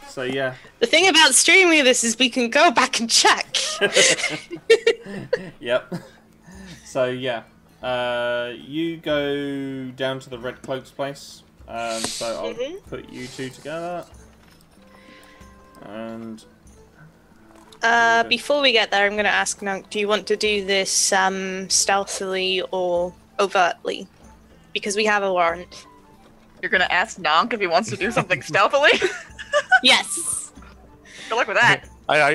So yeah. The thing about streaming this is we can go back and check. Yep. So yeah, you go down to the Red Cloak's place. So I'll put you two together. And Before we get there, I'm going to ask Nunk, do you want to do this stealthily or overtly? Because we have a warrant. You're gonna ask Nonk if he wants to do something stealthily? Yes. Good luck with that. I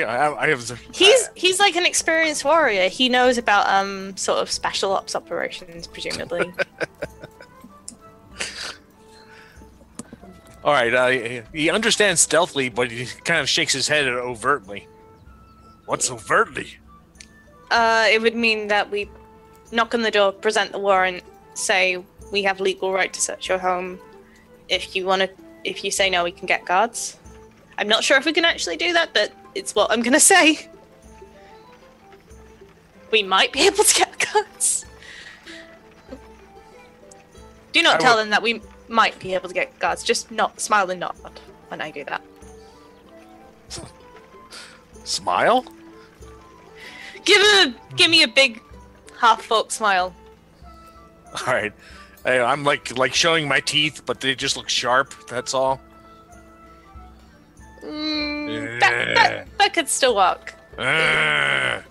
have. He's like an experienced warrior. He knows about sort of special ops operations, presumably. All right. He understands stealthily, but he kind of shakes his head at overtly. What's overtly? It would mean that we knock on the door, present the warrant, say we have legal right to search your home. If you say no, we can get guards. I'm not sure if we can actually do that, but it's what I'm gonna say. We might be able to get guards. Do not tell them that we might be able to get guards. Just smile and nod when I do that. Smile? Give me a big half-fork smile. All right. I'm like showing my teeth, but they just look sharp. That's all. That could still work. Yeah.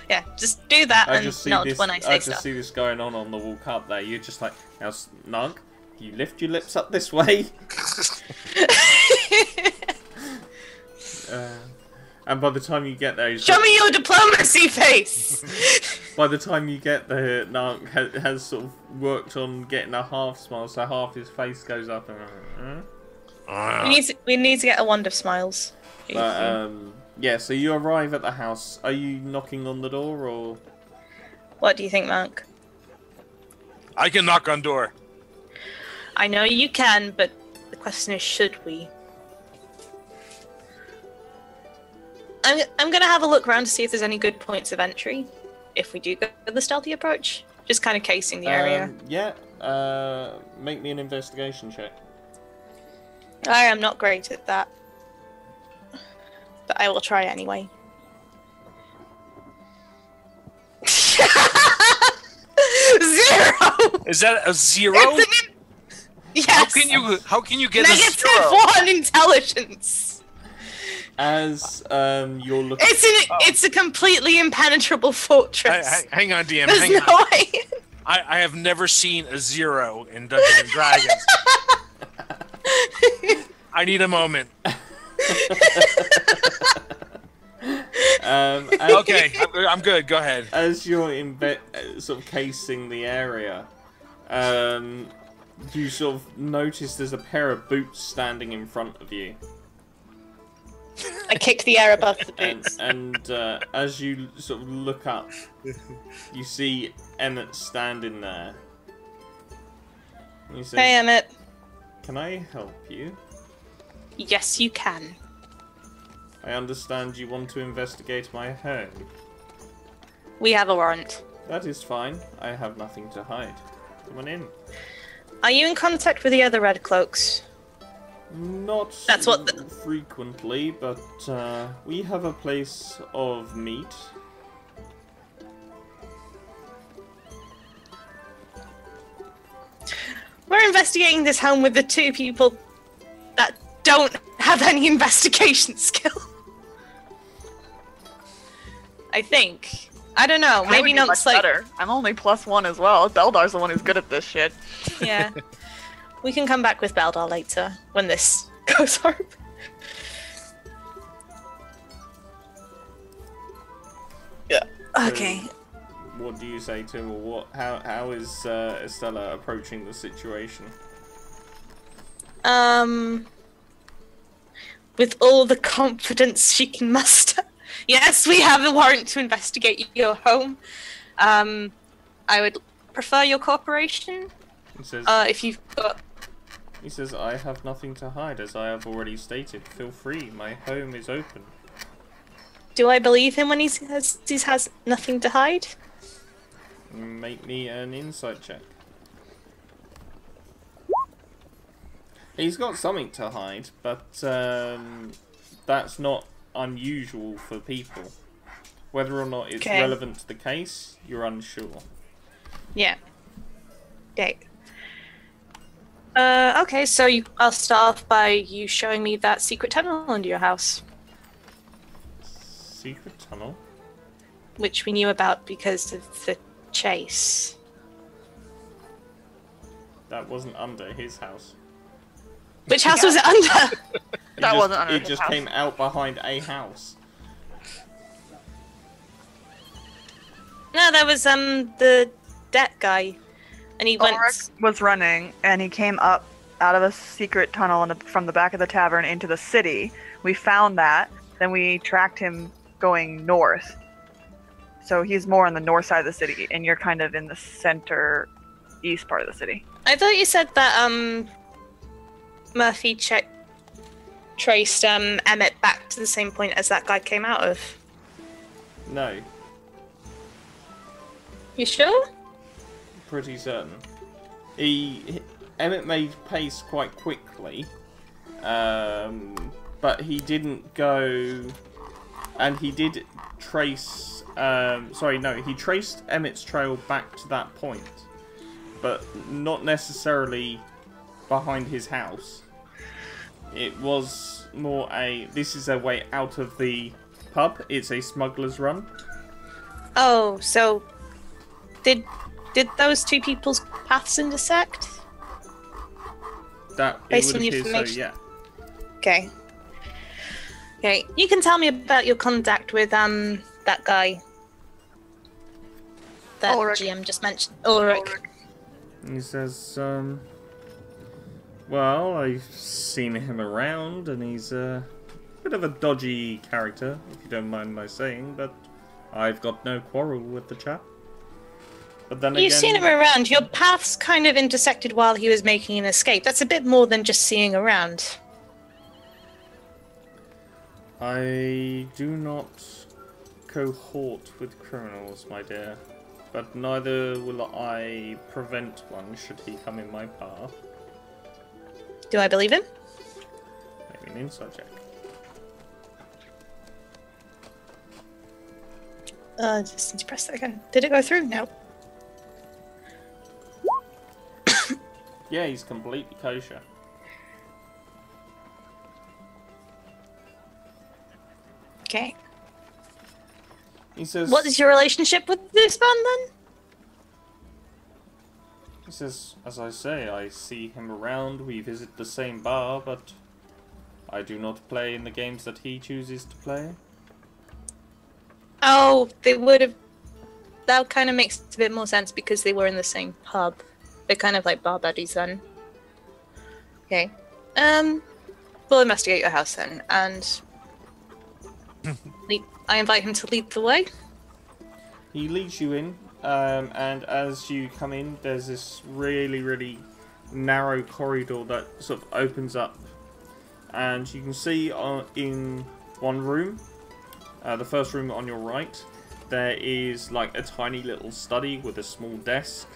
Yeah, just do that and nod when I say I just stuff. see this going on the walk up there. You're just like, now, Nunk, you lift your lips up this way. And by the time you get there, he's Show me your diplomacy face! by the time you get there, Nunk has sort of worked on getting a half smile, so half his face goes up. And, We need to get a wand of smiles. but Yeah, so you arrive at the house. Are you knocking on the door, or...? What do you think, Monk? I can knock on door. I know you can, but the question is, should we? I'm gonna have a look around to see if there's any good points of entry. If we do go with the stealthy approach, just kind of casing the area. Yeah. Make me an investigation check. I am not great at that, but I will try anyway. 0. Is that a 0? Yes. How can you get a 0? -1 intelligence. As you're looking, It's a completely impenetrable fortress. Hang on, DM. There's Hang no on. way. I have never seen a 0 in Dungeons and Dragons. I need a moment. Okay, I'm good. Go ahead. As you're sort of casing the area, you sort of notice there's a pair of boots standing in front of you. I kick the air above the boots. And as you sort of look up, you see Emmett standing there. And he says, Hey, Emmett. Can I help you? Yes, you can. I understand you want to investigate my home. We have a warrant. That is fine. I have nothing to hide. Come on in. Are you in contact with the other Red Cloaks? Not frequently, but we have a place of meat. We're investigating this home with the 2 people that don't have any investigation skill. I think. I don't know. Maybe not much better. I'm only +1 as well. Beldar's the one who's good at this shit. Yeah. We can come back with Beldar later when this goes home. Yeah. Okay. What do you say to him, or how is Estella approaching the situation? With all the confidence she can muster. Yes, we have a warrant to investigate your home. I would prefer your cooperation. He says, if you've got... He says, I have nothing to hide, as I have already stated. Feel free, my home is open. Do I believe him when he has nothing to hide? Make me an insight check. He's got something to hide, but that's not unusual for people. Whether or not it's relevant to the case, you're unsure. Yeah. Okay. Okay, so I'll start off by you showing me that secret tunnel under your house. Secret tunnel? Which we knew about because of the chase. That wasn't under his house. Which house was it under? That wasn't under his It just house. came out behind a house. No, that was the debt guy. And he went... Ulrich was running, and he came up out of a secret tunnel from the back of the tavern into the city. We found that. Then we tracked him going north. So he's more on the north side of the city, and you're kind of in the center east part of the city. I thought you said that Murphy traced Emmett back to the same point as that guy came out of. No. You sure? Pretty certain. Emmett made pace quite quickly, but he didn't go, and he did trace. He traced Emmett's trail back to that point, but not necessarily behind his house. It was more this is a way out of the pub. It's a smuggler's run. Oh, so did those 2 people's paths intersect? That it Based would on the appear so, information? yeah. Okay. Okay, you can tell me about your contact with that guy that Ulrich. GM just mentioned. Ulrich. He says, well, I've seen him around, and he's Bit of a dodgy character, if you don't mind my saying, but I've got no quarrel with the chap. But then You've again, seen him around. Your paths kind of intersected while he was making an escape. That's a bit more than just seeing around. I do not cohort with criminals, my dear. But neither will I prevent one should he come in my path. Do I believe him? Maybe an insight check. Just need to press that again. Did it go through? No. Yeah, he's completely kosher. Okay. He says... What is your relationship with this man, then? He says, as I say, I see him around, we visit the same bar, but I do not play in the games that he chooses to play. Oh, they would have... That kind of makes a bit more sense because they were in the same pub. They're kind of like bar buddies then. Okay. We'll investigate your house then, and... I invite him to lead the way. He leads you in, and as you come in, there's this really, really narrow corridor that sort of opens up. And you can see in one room, the first room on your right, there is like a tiny little study with a small desk.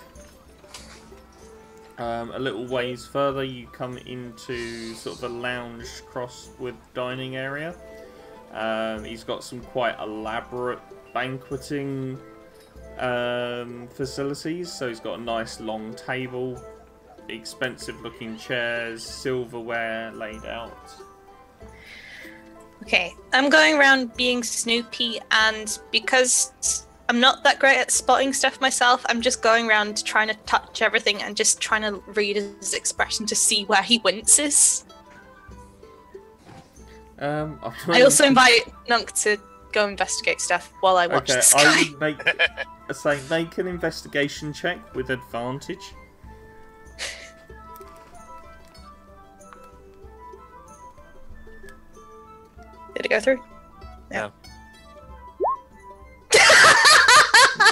A little ways further, you come into sort of a lounge crossed with dining area. He's got some quite elaborate banqueting facilities. So he's got a nice long table, expensive looking chairs, silverware laid out. Okay, I'm going around being Snoopy, and because I'm not that great at spotting stuff myself, I'm just going around trying to touch everything and just trying to read his expression to see where he winces. I also invite Nunk to go investigate stuff while I watch this guy. I would make an investigation check with advantage. Did it go through? No.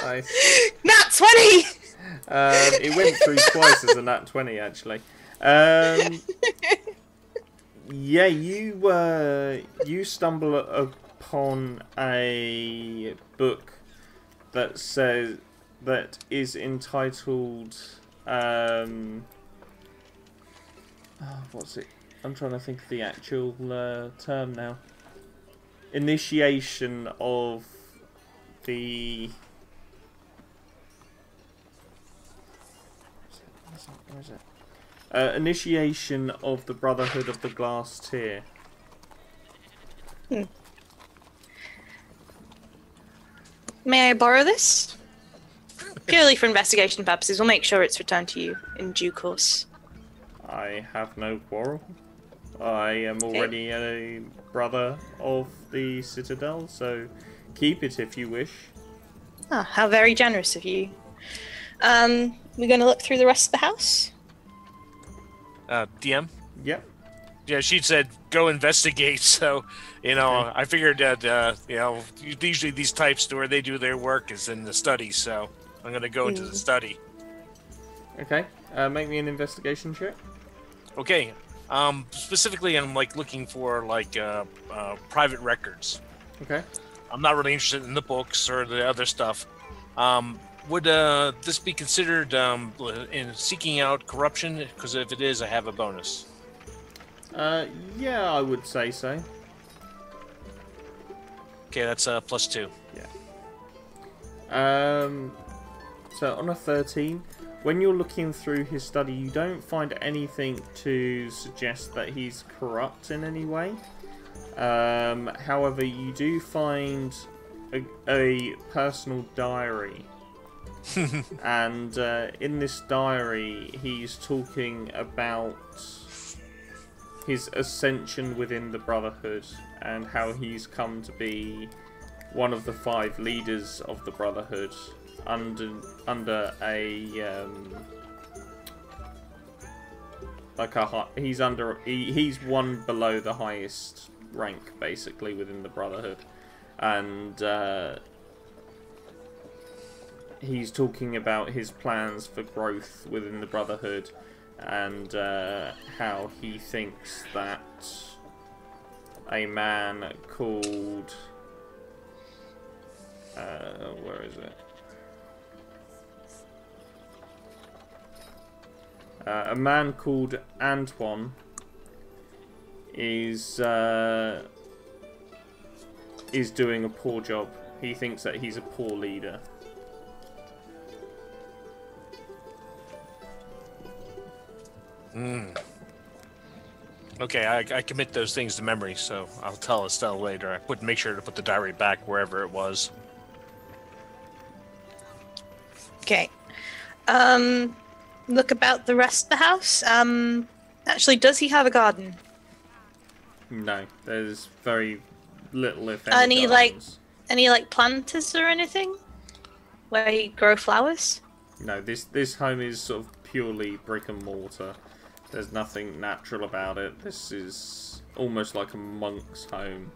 Nice. Nat 20! It went through twice as a nat 20, actually. Yeah, you stumble upon a book that is entitled what's it? I'm trying to think of the actual term now. Initiation of the... Where is it? Initiation of the Brotherhood of the Glass Tier. May I borrow this? Purely for investigation purposes. We'll make sure it's returned to you in due course. I have no quarrel. I am already a brother of the Citadel, so keep it if you wish. Ah, how very generous of you. We're going to look through the rest of the house? DM? Yep. Yeah, she said go investigate, so, I figured that, usually these types, where they do their work is in the study, so I'm going to go into the study. Okay, make me an investigation check. Okay, specifically I'm, looking for, private records. Okay. I'm not really interested in the books or the other stuff. Would this be considered in seeking out corruption? Because if it is, I have a bonus. Yeah, I would say so. Okay, that's +2. Yeah. So on a 13, when you're looking through his study, you don't find anything to suggest that he's corrupt in any way. However, you do find a personal diary. And in this diary, he's talking about his ascension within the Brotherhood and how he's come to be one of the 5 leaders of the Brotherhood under a he's one below the highest rank, basically, within the Brotherhood. And he's talking about his plans for growth within the Brotherhood, and how he thinks that a man called... where is it? A man called Antoine is doing a poor job. He thinks that he's a poor leader. Okay, I commit those things to memory, so I'll tell Estelle later. Make sure to put the diary back wherever it was. Okay. Look about the rest of the house. Actually, does he have a garden? No, there's very little, if any, gardens. Any planters or anything where you grow flowers? No, this home is sort of purely brick and mortar. There's nothing natural about it. This is almost like a monk's home.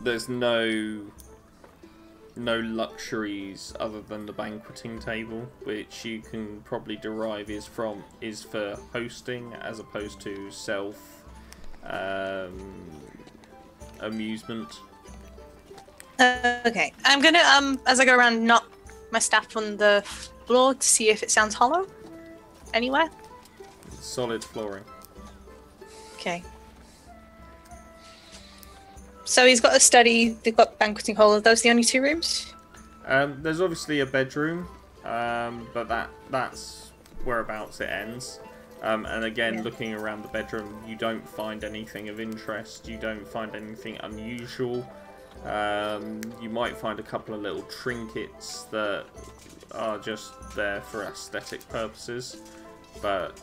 There's no luxuries other than the banqueting table, which you can probably derive is for hosting as opposed to self amusement. Okay, I'm gonna as I go around, knock my staff on the floor to see if it sounds hollow anywhere. Solid flooring. Okay. So he's got a study, they've got banqueting hall. Are those the only 2 rooms? There's obviously a bedroom, but that's whereabouts it ends. And again, looking around the bedroom, you don't find anything of interest. You don't find anything unusual. You might find a couple of little trinkets that are just there for aesthetic purposes, but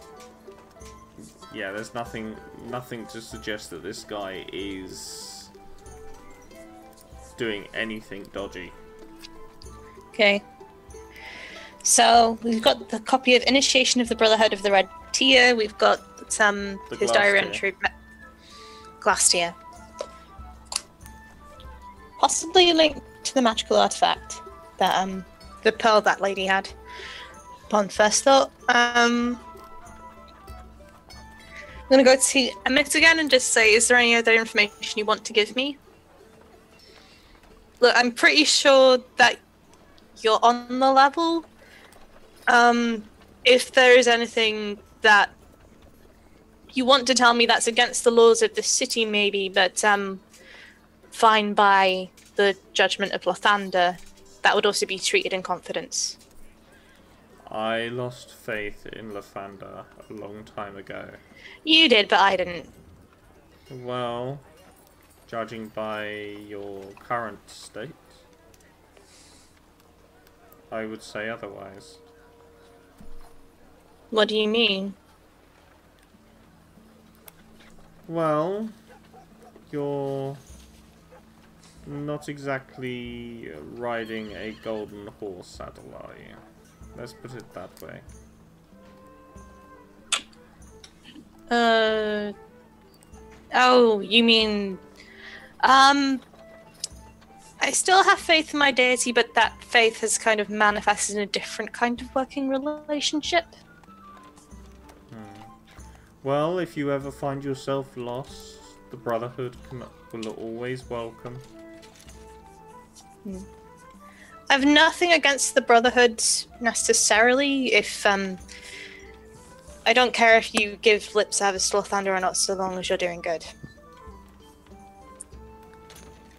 yeah, there's nothing to suggest that this guy is doing anything dodgy. Okay. So we've got the copy of Initiation of the Brotherhood of the Red Tear. We've got his diary entry. Glass Tear. Possibly linked to the magical artifact that the pearl that lady had. Upon first thought, I'm gonna go to Emmett again and just say, is there any other information you want to give me? Look, I'm pretty sure that you're on the level. If there is anything that you want to tell me that's against the laws of the city, maybe, but fine by the judgment of Lathander, that would also be treated in confidence. I lost faith in Lathander a long time ago. You did, but I didn't. Well, judging by your current state, I would say otherwise. What do you mean? Well, you're not exactly riding a golden horse saddle, are you? Let's put it that way. Oh, you mean... I still have faith in my deity, but that faith has kind of manifested in a different kind of working relationship. Well, if you ever find yourself lost, the Brotherhood will always welcome. I've nothing against the Brotherhood necessarily. If I don't care if you give lip service to Lathander or not, so long as you're doing good.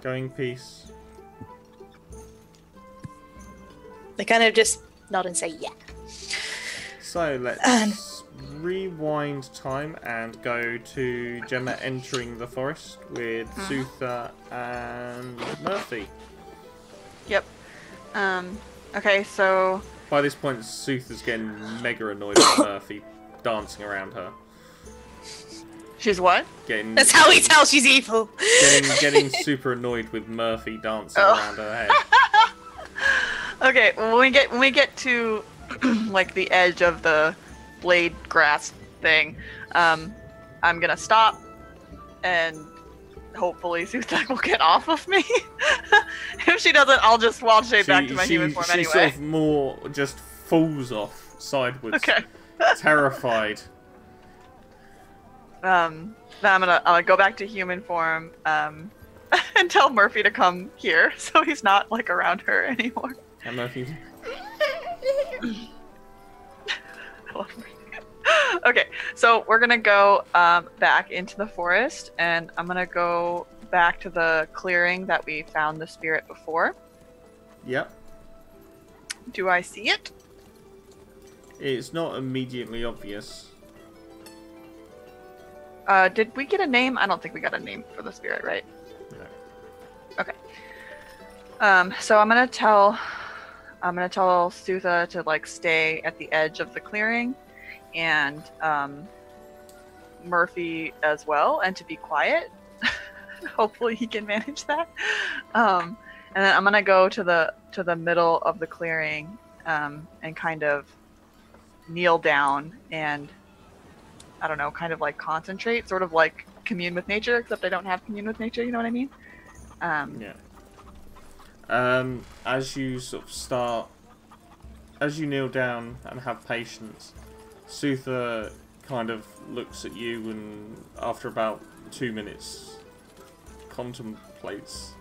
Going peace. They kind of just nod and say, yeah. So let's rewind time and go to Gemma entering the forest with Sutha and Murphy. Yep. Okay, so... By this point, Sutha's getting mega annoyed with Murphy dancing around her. She's what? That's how he tells she's evil. Getting super annoyed with Murphy dancing around her head. Okay, when we get to like the edge of the blade grass thing, I'm gonna stop and hopefully Suthak will get off of me. If she doesn't, I'll just wild shape back to my human form anyway. She sort of more just falls off sideways, Okay. terrified. Then I'm gonna go back to human form, and tell Murphy to come here, so he's not like around her anymore. And Murphy. I love Murphy. Okay, so we're gonna go back into the forest, and I'm gonna go back to the clearing that we found the spirit before. Yep. Do I see it? It's not immediately obvious. Did we get a name? I don't think we got a name for the spirit, right? No. Okay. So I'm gonna tell Sutha to like stay at the edge of the clearing, and Murphy as well, and to be quiet. Hopefully he can manage that. And then I'm gonna go to the middle of the clearing, and kind of kneel down and, I don't know, kind of like concentrate, sort of like commune with nature, except I don't have commune with nature, you know what I mean? Yeah. As you sort of as you kneel down and have patience, Sutha kind of looks at you and after about 2 minutes contemplates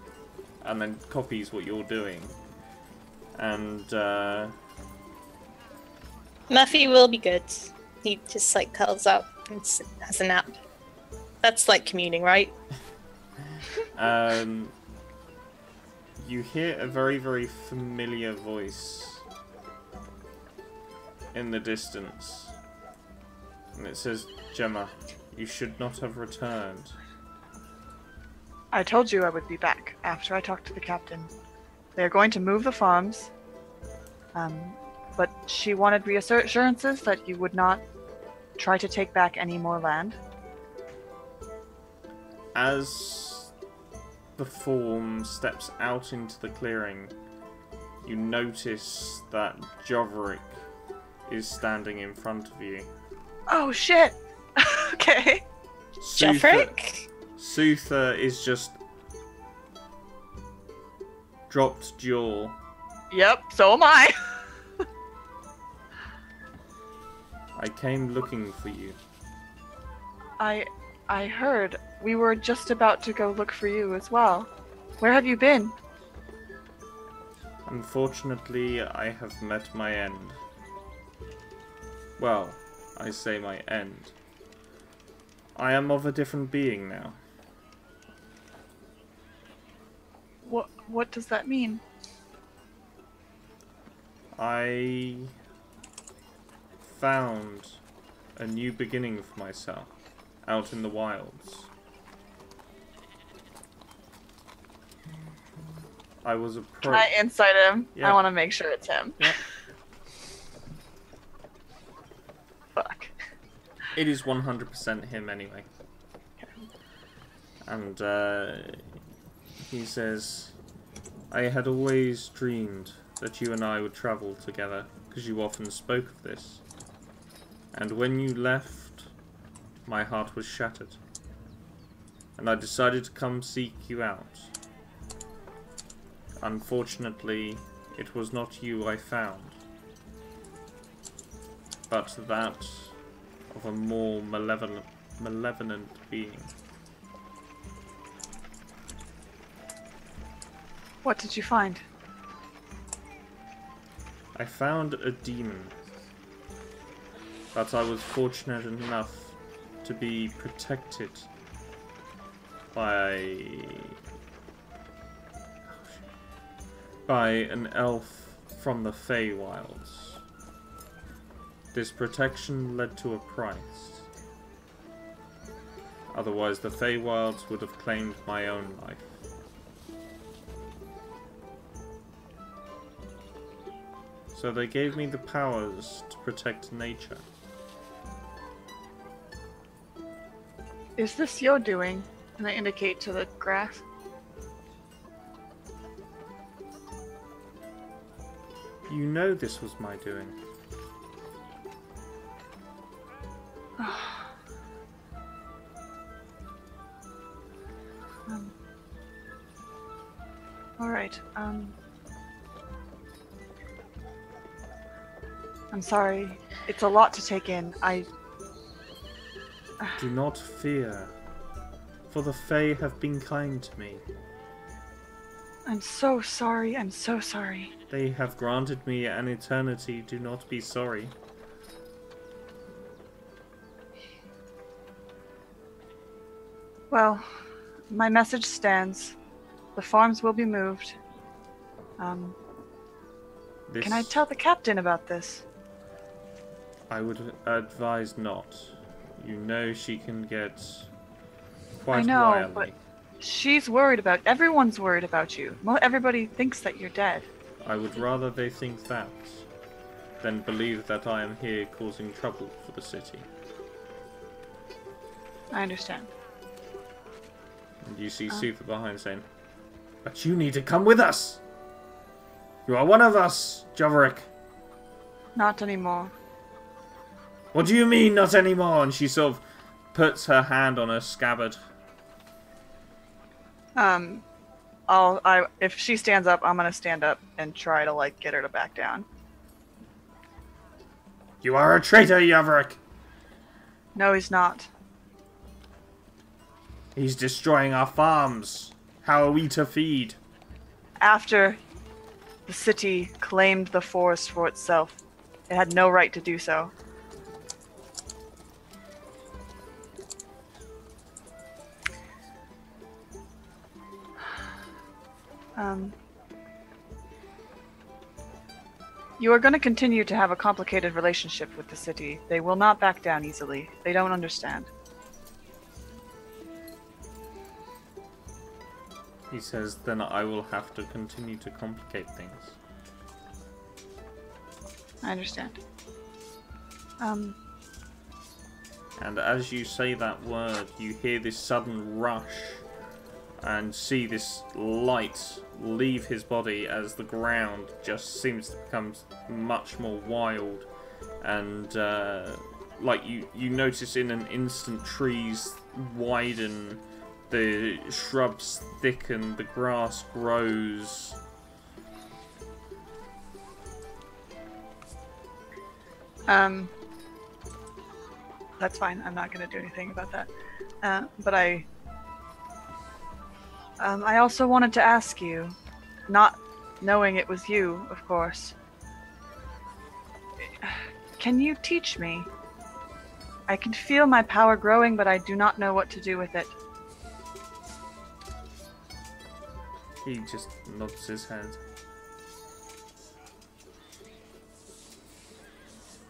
and then copies what you're doing. And Murphy will be good. He just like curls up and has a nap. That's like communing, right? You hear a very, very familiar voice in the distance. And it says, "Gemma, you should not have returned." I told you I would be back after I talked to the captain. They are going to move the farms, but she wanted reassurances that you would not try to take back any more land. As the form steps out into the clearing, you notice that Joverick is standing in front of you. Oh shit! Okay. Jeffrick? Sutha is just dropped jaw. Yep, so am I. I came looking for you. I heard. We were just about to go look for you as well. Where have you been? Unfortunately, I have met my end. Well, I say my end. I am of a different being now. What does that mean? I found a new beginning for myself out in the wilds. I was Can I insight him? Yeah. I want to make sure it's him. Yep. Fuck. It is 100% him anyway. And he says, "I had always dreamed that you and I would travel together, because you often spoke of this. And when you left, my heart was shattered. And I decided to come seek you out. Unfortunately, it was not you I found, but that of a more malevolent being." What did you find? I found a demon, but I was fortunate enough to be protected by an elf from the Feywilds. This protection led to a price. Otherwise, the Feywilds would have claimed my own life. So they gave me the powers to protect nature. Is this your doing? And I indicate to the grass. You know this was my doing. Alright, I'm sorry. It's a lot to take in. Do not fear, for the Fae have been kind to me. I'm so sorry. I'm so sorry. They have granted me an eternity. Do not be sorry. Well, my message stands. The farms will be moved. Can I tell the captain about this? I would advise not. You know she can get quite wily. But she's worried about... Everyone's worried about you. Everybody thinks that you're dead. I would rather they think that than believe that I am here causing trouble for the city. I understand. And you see Suther behind saying, "But you need to come with us! You are one of us, Joverick." Not anymore. What do you mean, not anymore? And she sort of puts her hand on her scabbard. If she stands up, I'm gonna stand up and try to, like, get her to back down. You are a traitor, Joverick! No, he's not. He's destroying our farms. How are we to feed? After the city claimed the forest for itself, it had no right to do so. You are going to continue to have a complicated relationship with the city. They will not back down easily. They don't understand. He says, then I will have to continue to complicate things. I understand. And as you say that word, you hear this sudden rush and see this light leave his body as the ground just seems to become much more wild. And like you notice in an instant trees widen, the shrubs thicken, the grass grows. That's fine. I'm not going to do anything about that. But I also wanted to ask you, not knowing it was you, of course. Can you teach me? I can feel my power growing, but I do not know what to do with it. He just nods his head.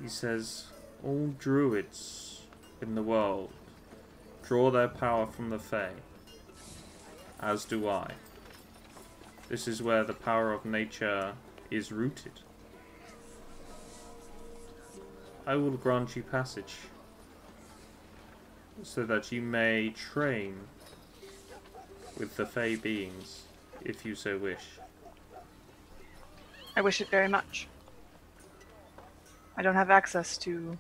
He says, all druids in the world draw their power from the Fae, as do I. This is where the power of nature is rooted. I will grant you passage, so that you may train with the Fae beings, if you so wish. I wish it very much. I don't have access to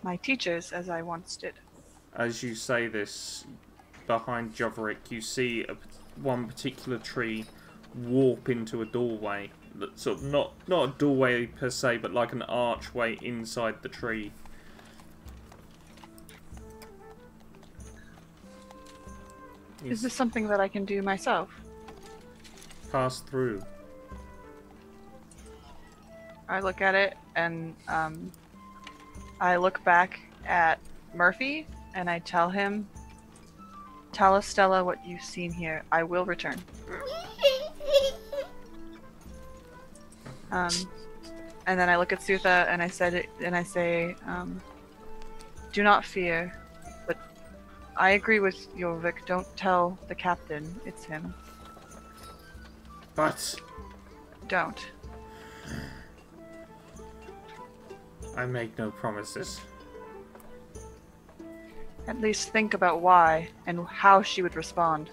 my teachers as I once did. As you say this, behind Joverick, you see one particular tree warp into a doorway. That's sort of not a doorway per se, but like an archway inside the tree. Is this something that I can do myself? Pass through. I look at it and I look back at Murphy and I tell him, tell Estella what you've seen here. I will return. And then I look at Sutha and I say, do not fear, but I agree with Jorvik. Don't tell the captain. It's him. But Don't. I make no promises. At least think about why and how she would respond.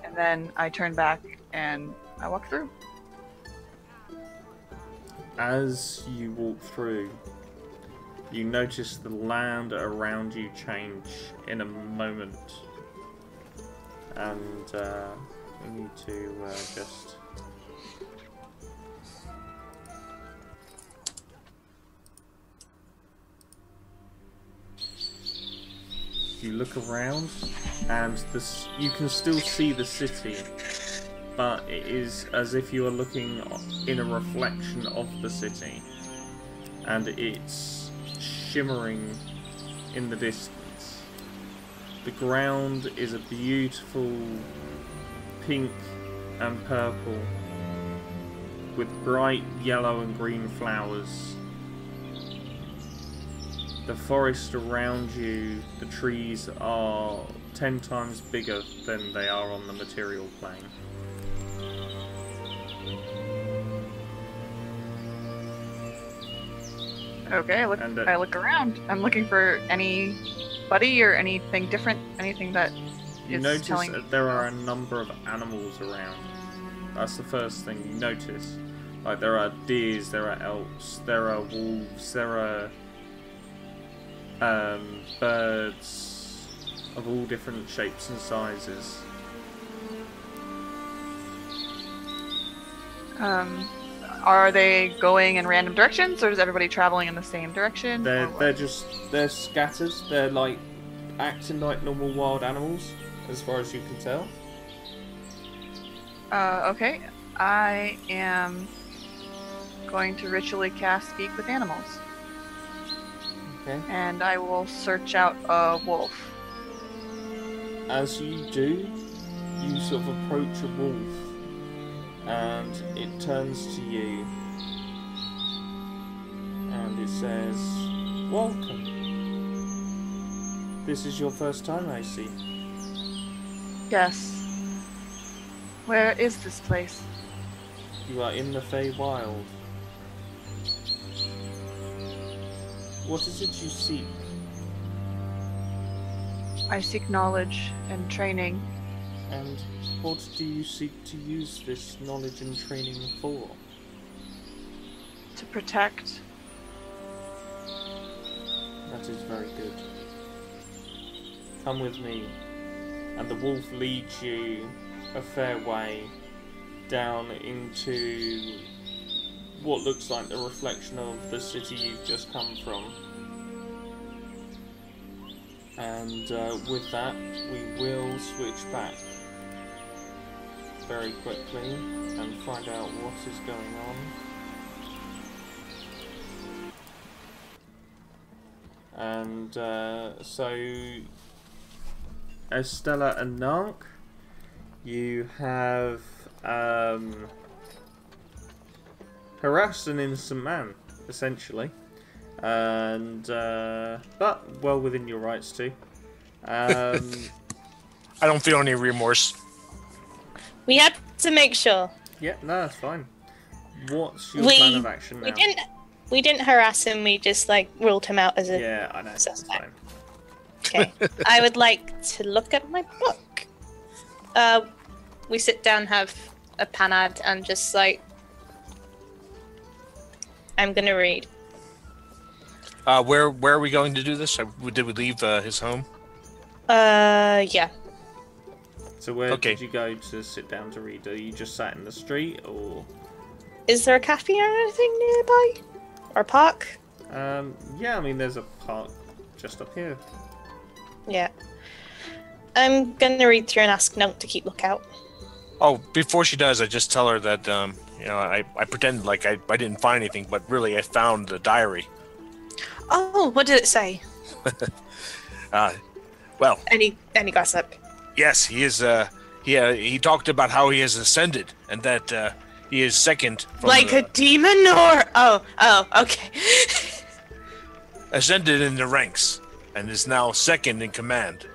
And then I turn back and I walk through. As you walk through, you notice the land around you change in a moment. and we need to just. You look around, and you can still see the city, but it is as if you are looking in a reflection of the city, and it's shimmering in the distance. The ground is a beautiful pink and purple, with bright yellow and green flowers. The forest around you, the trees are 10 times bigger than they are on the material plane. Okay, I look around. I'm looking for anybody or anything different, anything that you is notice telling that there are a number of animals around. That's the first thing you notice. Like, there are deers, there are elks, there are wolves, there are birds of all different shapes and sizes. Are they going in random directions, or is everybody traveling in the same direction? They're scattered. They're like acting like normal wild animals, as far as you can tell. Okay. I am going to ritually cast Speak with Animals. Okay. And I will search out a wolf. As you do, you sort of approach a wolf, and it turns to you, and it says, "Welcome. This is your first time, I see." Yes. Where is this place? You are in the Feywild. What is it you seek? I seek knowledge and training. And what do you seek to use this knowledge and training for? To protect. That is very good. Come with me. And the wolf leads you a fair way down into what looks like the reflection of the city you've just come from. And with that, we will switch back very quickly and find out what is going on. And so, Estella and Nank, you have harassed an innocent man, essentially, and but well within your rights to. I don't feel any remorse. We had to make sure. Yeah, no, that's fine. What's your plan of action now? We didn't harass him. We just ruled him out as a I know. suspect. Okay. I would like to look at my book. We sit down, have a panad, and just I'm gonna read. Where are we going to do this? Did we leave his home? Yeah. So where did you go to sit down to read? Are you just sat in the street, or? Is there a cafe or anything nearby? Or a park? Yeah, I mean, there's a park just up here. Yeah. I'm gonna read through and ask Nunk to keep lookout. Oh, before she does, I just tell her that, I pretend like I didn't find anything, but really I found the diary. Oh, what did it say? Well. Any gossip? Yes, he is, he talked about how he has ascended, and that, he is second from a demon, or? Oh, okay. Ascended in the ranks, and is now second in command.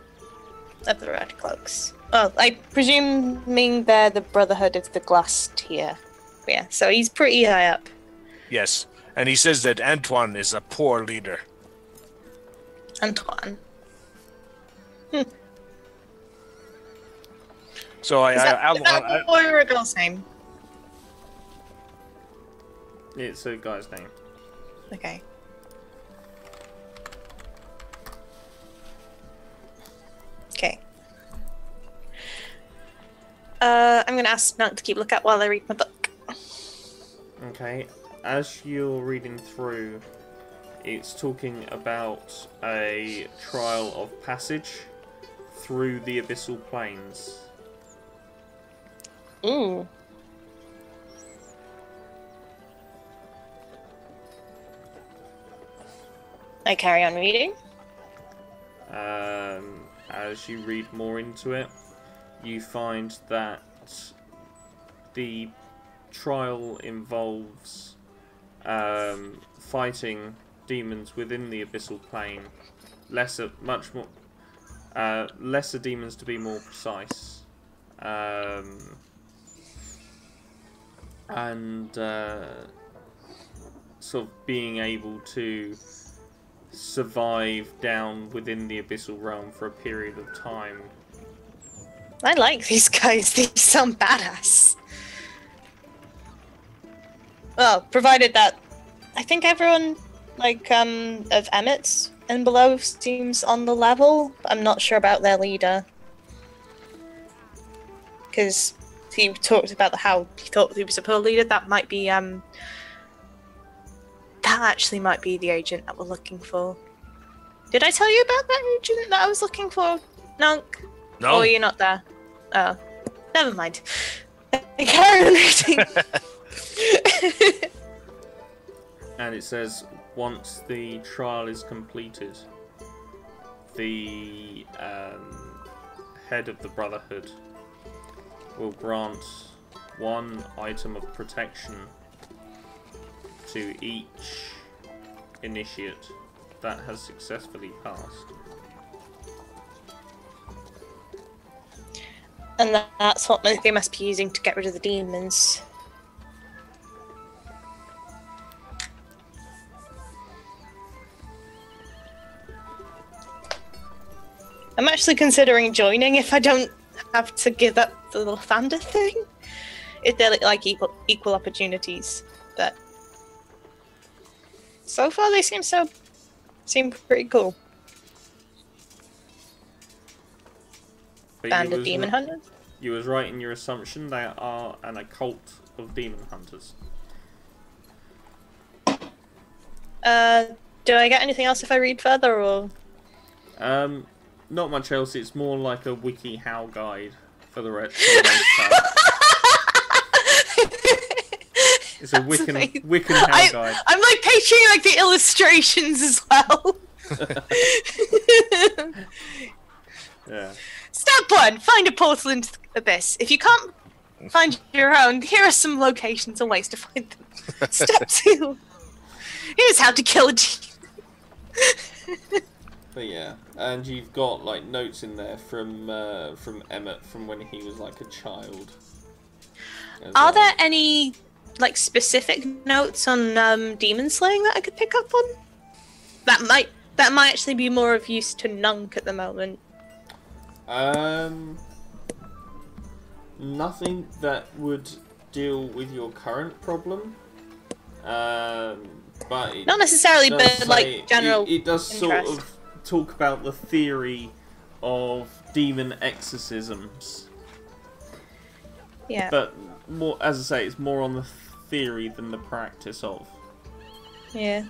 Of the Red Cloaks. Oh, I presuming they're the Brotherhood of the Glass Tier. Yeah, so he's pretty high up. Yes, and he says that Antoine is a poor leader. Antoine. So is that a boy or a girl's name? It's a guy's name. Okay. Okay. I'm going to ask Nunk to keep a lookout while I read my book. Okay. As you're reading through, it's talking about a trial of passage through the abyssal planes. Ooh. I carry on reading. As you read more into it, you find that the trial involves fighting demons within the abyssal plane. Lesser demons, to be more precise. And sort of being able to survive down within the abyssal realm for a period of time. I like these guys. They sound badass. Well, provided that I think everyone, like, of Emmett's and below seems on the level. I'm not sure about their leader. Because he talked about how he thought he was a poor leader. That might be, that actually might be the agent that we're looking for. Did I tell you about that agent that I was looking for, Nunk? No. Or you're not there? Oh, never mind. Carry on reading. And it says, once the trial is completed, the head of the Brotherhood will grant one item of protection to each initiate that has successfully passed. And that's what they must be using to get rid of the demons. I'm actually considering joining if I don't have to give up the little Thunder thing. If they're like equal opportunities, but so far they seem pretty cool. But Band of demon hunters. You was right in your assumption. They are an occult of demon hunters. Do I get anything else if I read further, or? Not much else. It's more like a WikiHow guide for the most part. It's a Wiccan How guide. I'm like picturing like the illustrations as well. Yeah. Step 1, find a portal into the abyss. If you can't find your own, here are some locations and ways to find them. Step 2, here's how to kill a demon. But yeah, and you've got like notes in there from Emmett from when he was like a child. Are there any like specific notes on demon slaying that I could pick up on? That might actually be more of use to Nunk at the moment. Nothing that would deal with your current problem. But not necessarily, but like general. It does sort interest. of talk about the theory of demon exorcisms. Yeah. But more, as I say, it's more on the theory than the practice of. Yeah.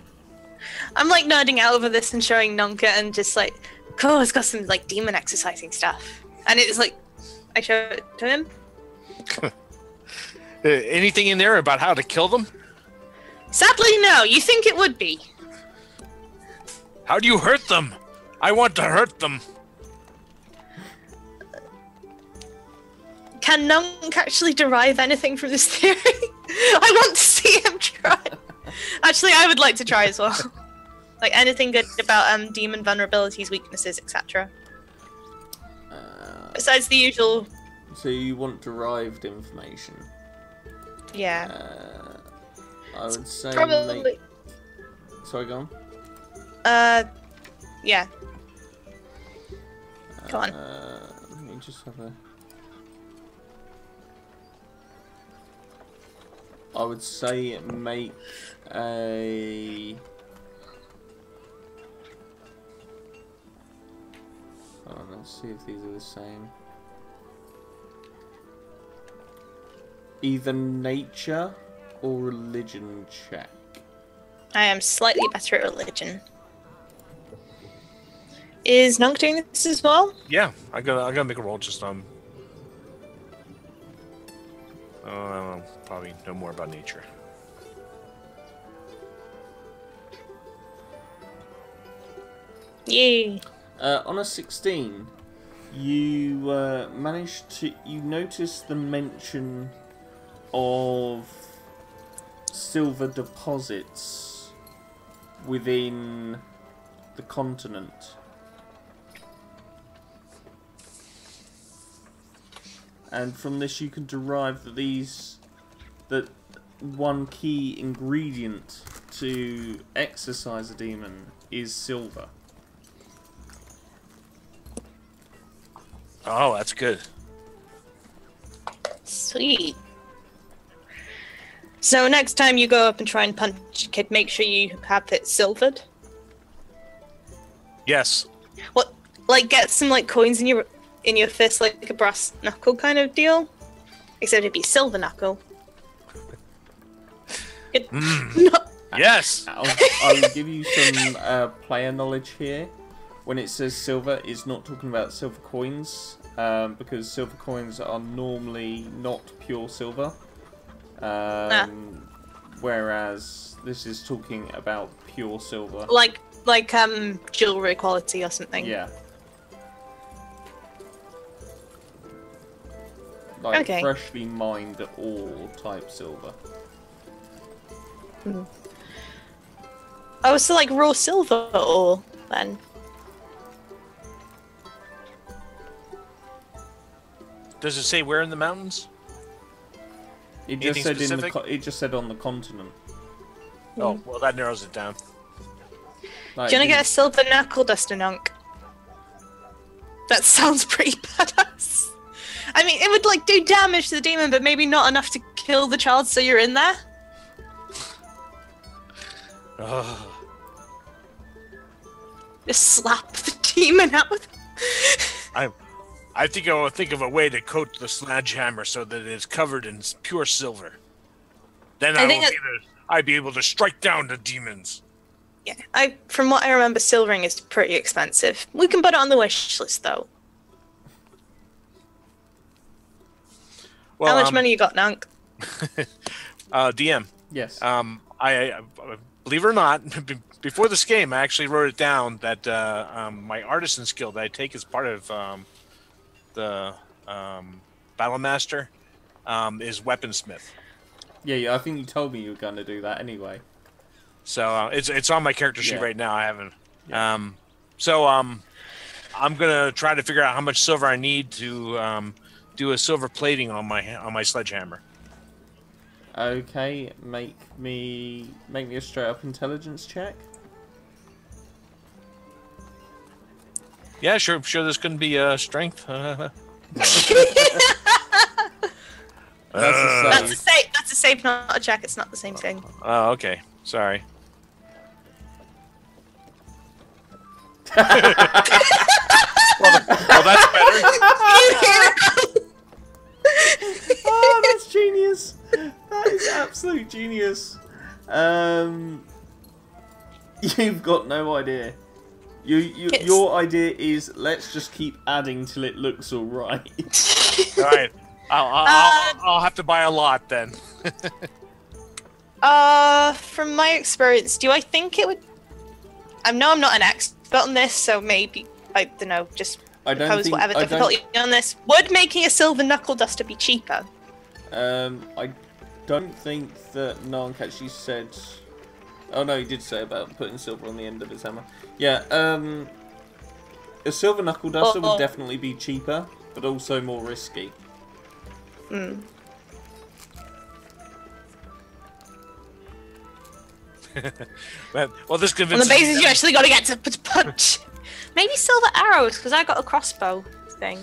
I'm like nerding out over this and showing Nunka and just like, cool, it's got some like demon exercising stuff. And it's like, I show it to him. Anything in there about how to kill them? Sadly, no. You think it would be. How do you hurt them? I want to hurt them. Can Nunk actually derive anything from this theory? I want to see him try. Actually, I would like to try as well. Like anything good about demon vulnerabilities, weaknesses, etc. Besides the usual. So you want derived information? Yeah. I would say probably. Sorry, go on. Yeah. Go on. Let me just have a. I would say make a. Hold on, let's see if these are the same. Either nature or religion check. I am slightly better at religion. Is Nunk doing this as well? Yeah, I gotta make a roll. Just probably know more about nature. Yay. On a 16, you you notice the mention of silver deposits within the continent. And from this you can derive that one key ingredient to exorcise a demon is silver. Oh, that's good. Sweet. So next time you go up and try and punch a kid, make sure you have it silvered. Yes. What, like get some like coins in your fist, like a brass knuckle kind of deal? Except it'd be silver knuckle. No. Yes. I'll give you some player knowledge here. When it says silver, it's not talking about silver coins, because silver coins are normally not pure silver. Whereas this is talking about pure silver. Like jewelry quality or something. Yeah. Like Okay. freshly mined ore type silver. Oh, so like raw silver ore then. Does it say where in the mountains? It just Anything said specific? it just said on the continent. Oh, well, that narrows it down. Like, Do you want to get a silver knuckle duster, Nunk? That sounds pretty badass. I mean, it would like do damage to the demon, but maybe not enough to kill the child, so you're in there. Oh. Just slap the demon out with. I think I will think of a way to coat the sledgehammer so that it's covered in pure silver. Then I'd be able to strike down the demons. Yeah, from what I remember, silvering is pretty expensive. We can put it on the wish list, though. Well, How much money you got, Nunk? DM. Yes. I believe it or not, before this game, I actually wrote it down that my artisan skill that I take as part of the Battle Master is weaponsmith. Yeah, I think you told me you were going to do that anyway. So it's on my character sheet right now. I haven't. Yeah. I'm gonna try to figure out how much silver I need to do a silver plating on my sledgehammer. Okay, make me a straight up intelligence check. Yeah, sure. This couldn't be strength. That's a save. That's a save, not a check. It's not the same thing. Oh, okay. Sorry. well, that's better. Oh, that's genius. That is absolute genius. You've got no idea. Your idea is let's just keep adding till it looks all right. All right. I'll have to buy a lot then. From my experience, do I think it would? I know I'm not an expert on this, so maybe I don't know. Just propose whatever difficulty on this. Would making a silver knuckle duster be cheaper? I don't think that Nark actually said. Oh no, he did say about putting silver on the end of his hammer. Yeah, a silver knuckle duster would definitely be cheaper, but also more risky. Well, this convinces On the basis you actually got to get to punch. Maybe silver arrows, because I got a crossbow thing.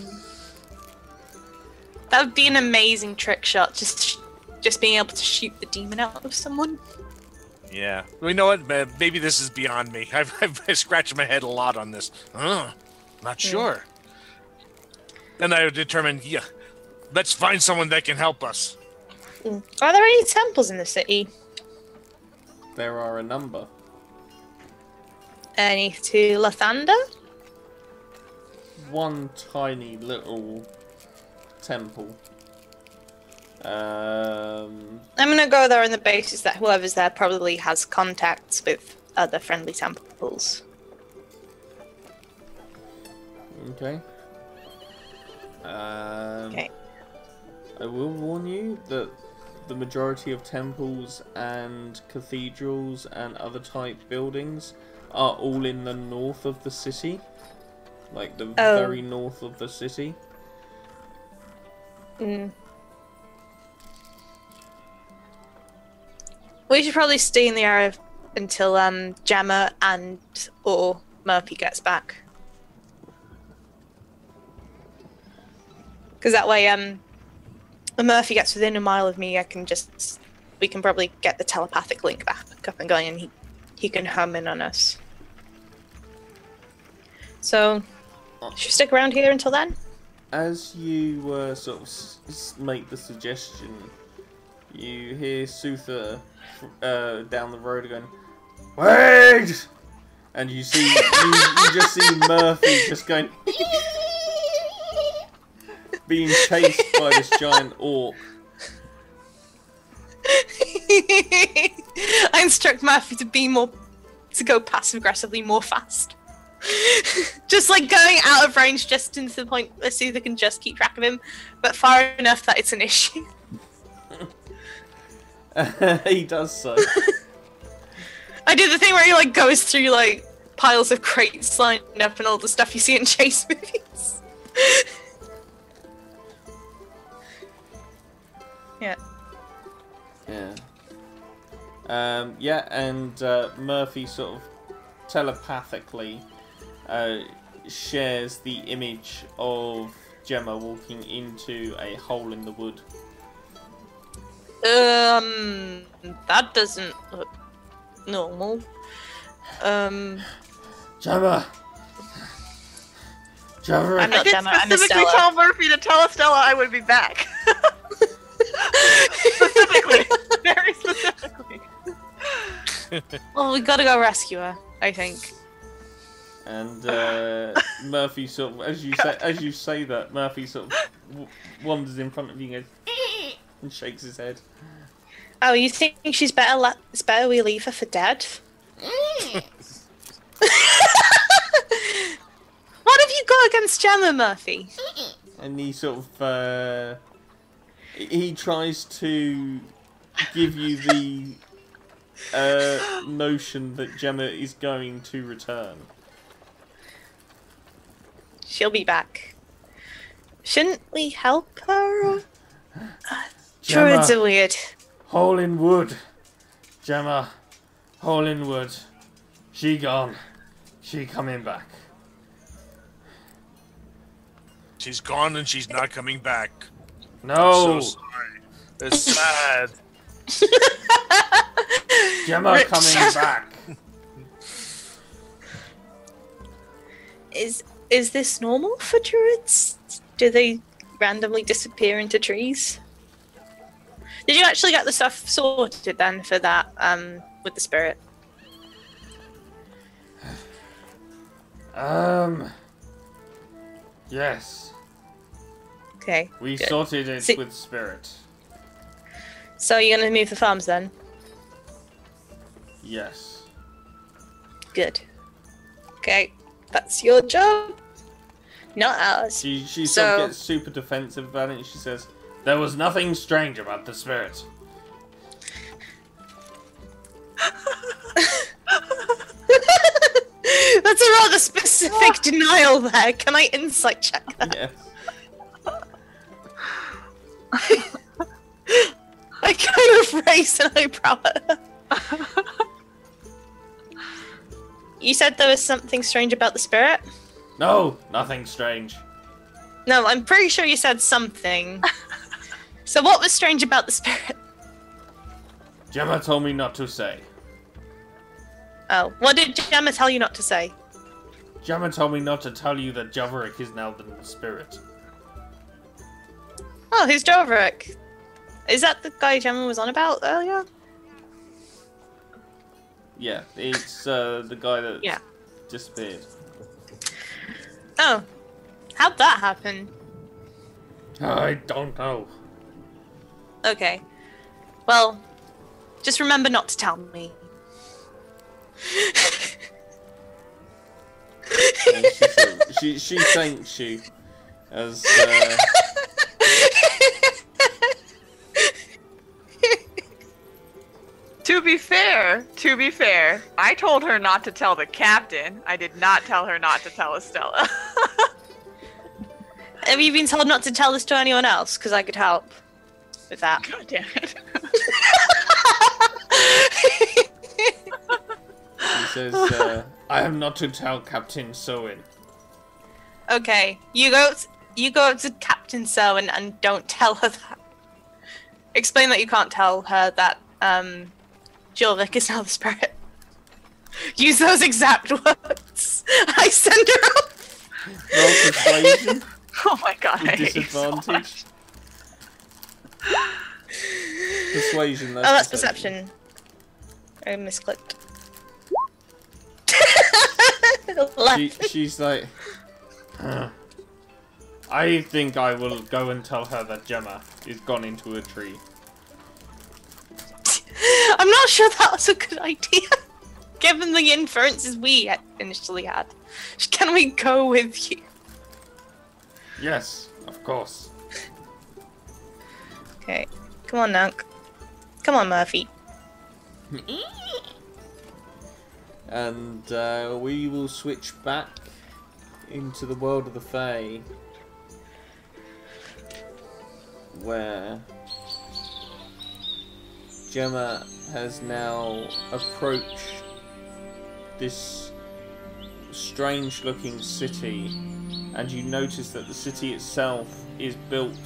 That would be an amazing trick shot, just being able to shoot the demon out of someone. Yeah. Well, you know what? Maybe this is beyond me. I've scratched my head a lot on this. Not sure. Then I determined, let's find someone that can help us. Are there any temples in the city? There are a number. Any to Lathander? One tiny little temple. I'm gonna go there on the basis that whoever's there probably has contacts with other friendly temples. Okay. Okay. I will warn you that the majority of temples and cathedrals and other type buildings are all in the north of the city. Like the very north of the city. We should probably stay in the area until Gemma and or Murphy gets back. Because that way, when Murphy gets within a mile of me, we can probably get the telepathic link back up and going, and he can home in on us. So, should we stick around here until then? As you sort of make the suggestion, you hear Suther down the road going, "Wait!" And you see, you just see Murphy just going, being chased by this giant orc. I instruct Murphy to go passive aggressively more fast. Just like going out of range just into the point where Suther can just keep track of him, but far enough that it's an issue. He does so. I do the thing where he like goes through like piles of crates lined up and all the stuff you see in chase movies. Yeah. Yeah, and Murphy sort of telepathically shares the image of Gemma walking into a hole in the wood. That doesn't look normal. Gemma! Gemma! I'm not Gemma, I'm specifically Estella. tell Murphy to tell Estella I would be back. Specifically. Very specifically. Well, we gotta go rescue her, I think. And Murphy sort of, as you say that, Murphy sort of wanders in front of you and goes, and shakes his head. Oh, you think she's better? It's better we leave her for dead. What have you got against Gemma, Murphy? And he sort of he tries to give you the notion that Gemma is going to return. She'll be back. Shouldn't we help her? Druids are weird. Hole in wood. Gemma, hole in wood. She gone. She coming back. She's gone and she's not coming back. No. I'm so sorry. It's sad. Gemma coming back. Is this normal for druids? Do they randomly disappear into trees? Did you actually get the stuff sorted then for that with the spirit? Yes. Okay. We good. sorted it with spirit. So you're gonna move the farms then? Yes. Good. Okay. That's your job. Not ours. She sort of gets super defensive about it and she says, "There was nothing strange about the spirit." That's a rather specific denial there. Can I insight check that? Yes. I kind of raised an eyebrow at her. You said there was something strange about the spirit? No, nothing strange. No, I'm pretty sure you said something. So what was strange about the spirit? Gemma told me not to say. Oh, what did Gemma tell you not to say? Gemma told me not to tell you that Joverick is now the spirit. Oh, who's Joverick? Is that the guy Gemma was on about earlier? Yeah, it's the guy that Yeah. disappeared. Oh. How'd that happen? I don't know. Okay. Well, just remember not to tell me. And she thanks you as To be fair, I told her not to tell the captain. I did not tell her not to tell Estella. Have you been told not to tell this to anyone else? Because I could help with that. God damn it. she says, I am not to tell Captain Soin. Okay, you go up to Captain Selwyn and don't tell her that. Explain that you can't tell her that Julvik is now the spirit. Use those exact words. I send her off. Roll persuasion Oh my god, I with hate you so much. disadvantage. Persuasion. Oh, that's perception. I misclicked. She's like, I think I will go and tell her that Gemma is gone into a tree. I'm not sure that was a good idea, given the inferences we initially had. Can we go with you? Yes, of course. Okay, come on, Nunk. Come on, Murphy. And we will switch back into the world of the Fae, where Gemma has now approached this strange-looking city, and you notice that the city itself is built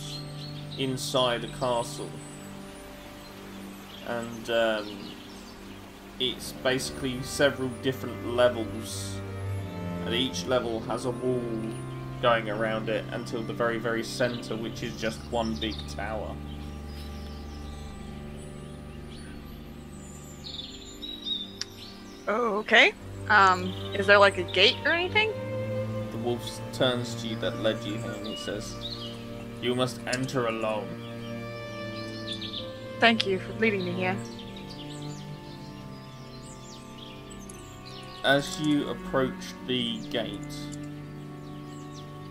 inside a castle, and it's basically several different levels, and each level has a wall going around it until the very, very center, which is just one big tower. Oh, okay. Is there like a gate or anything? The wolf turns to you that led you here and he says, "You must enter alone." Thank you for leading me here. As you approach the gate,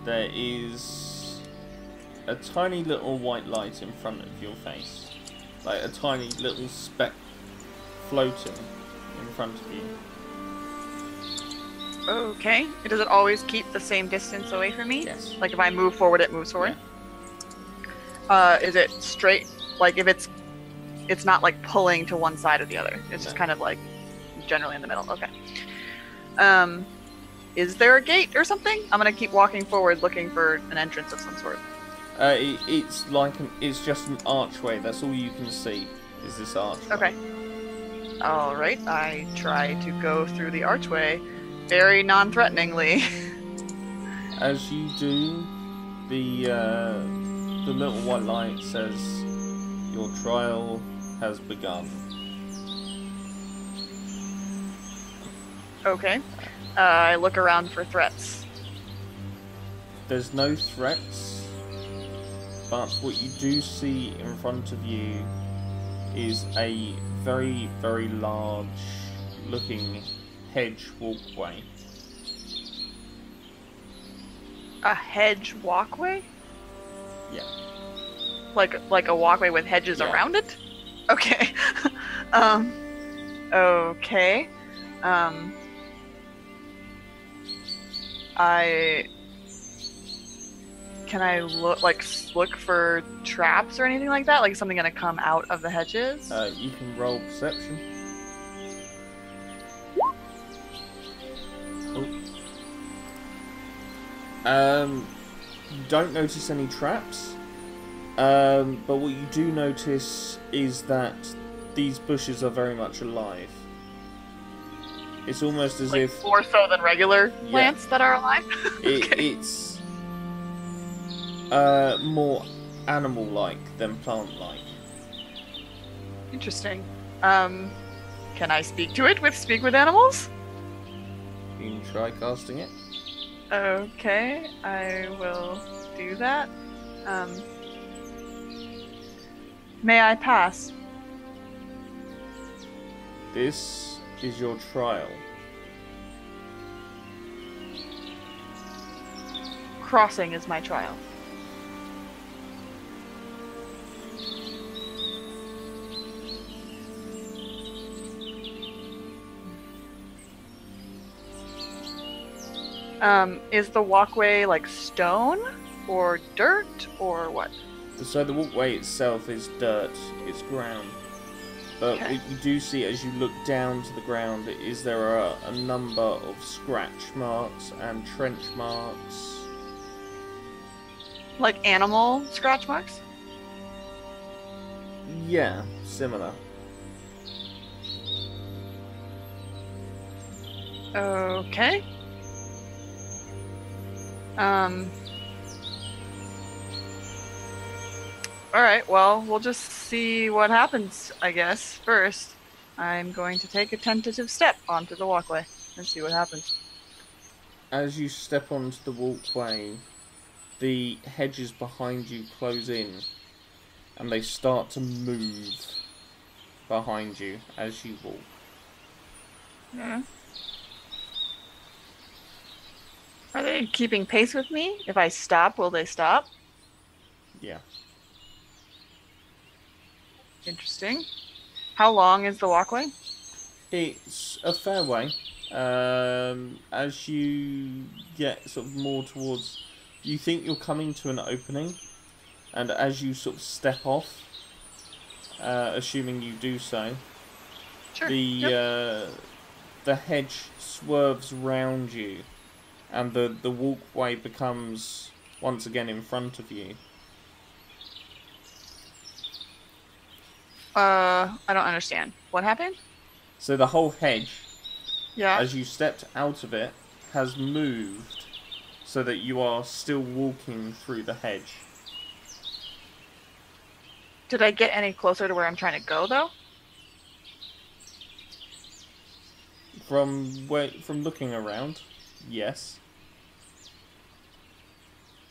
there is a tiny little white light in front of your face. Like a tiny little speck floating in front of you. Okay. Does it always keep the same distance away from me? Yes. Like if I move forward, it moves forward? Is it straight? Like if it's not like pulling to one side or the other. It's just kind of like generally in the middle. Okay. Is there a gate or something? I'm gonna keep walking forward looking for an entrance of some sort. It's like it's just an archway. That's all you can see. Is this archway? Okay. All right. I try to go through the archway, very non-threateningly. As you do, the little white light says, "Your trial has begun." Okay. I look around for threats. There's no threats, but what you do see in front of you is a very, very large looking hedge walkway. A hedge walkway? Yeah. Like a walkway with hedges Yeah. around it? Okay. Okay. Can I look for traps or anything like that? Like something gonna come out of the hedges? You can roll perception. You don't notice any traps, but what you do notice is that these bushes are very much alive. It's almost as Like if more so than regular plants that are alive? Okay. it's more animal-like than plant-like. Interesting. Can I speak to it with Speak with Animals? You can try casting it. Okay, I will do that. May I pass? This is your trial. Crossing is my trial. Is the walkway like stone or dirt or what? So the walkway itself is dirt, it's ground. But Okay. what you do see as you look down to the ground is there are a number of scratch marks and trench marks. Like animal scratch marks? Yeah, similar. Okay. Alright, well, we'll just see what happens, I guess. First, I'm going to take a tentative step onto the walkway and see what happens. As you step onto the walkway, the hedges behind you close in, and they start to move behind you as you walk. Yeah. Are they keeping pace with me? If I stop, will they stop? Yeah. Interesting. How long is the walkway? It's a fair way. As you get sort of more towards, you think you're coming to an opening, and as you sort of step off, assuming you do so, Sure. the hedge swerves round you, and the walkway becomes once again in front of you. I don't understand. What happened? So the whole hedge, Yeah. as you stepped out of it, has moved so that you are still walking through the hedge. Did I get any closer to where I'm trying to go, though? From looking around, yes.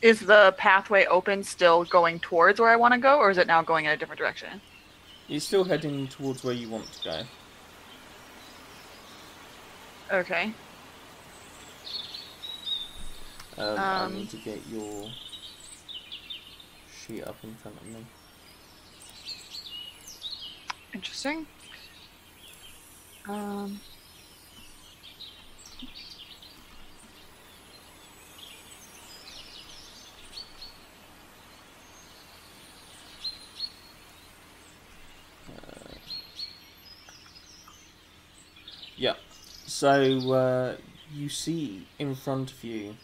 Is the pathway open still going towards where I want to go, or is it now going in a different direction? You're still heading towards where you want to go. Okay. I need to get your sheet up in front of me. Interesting. Yeah. So you see in front of you,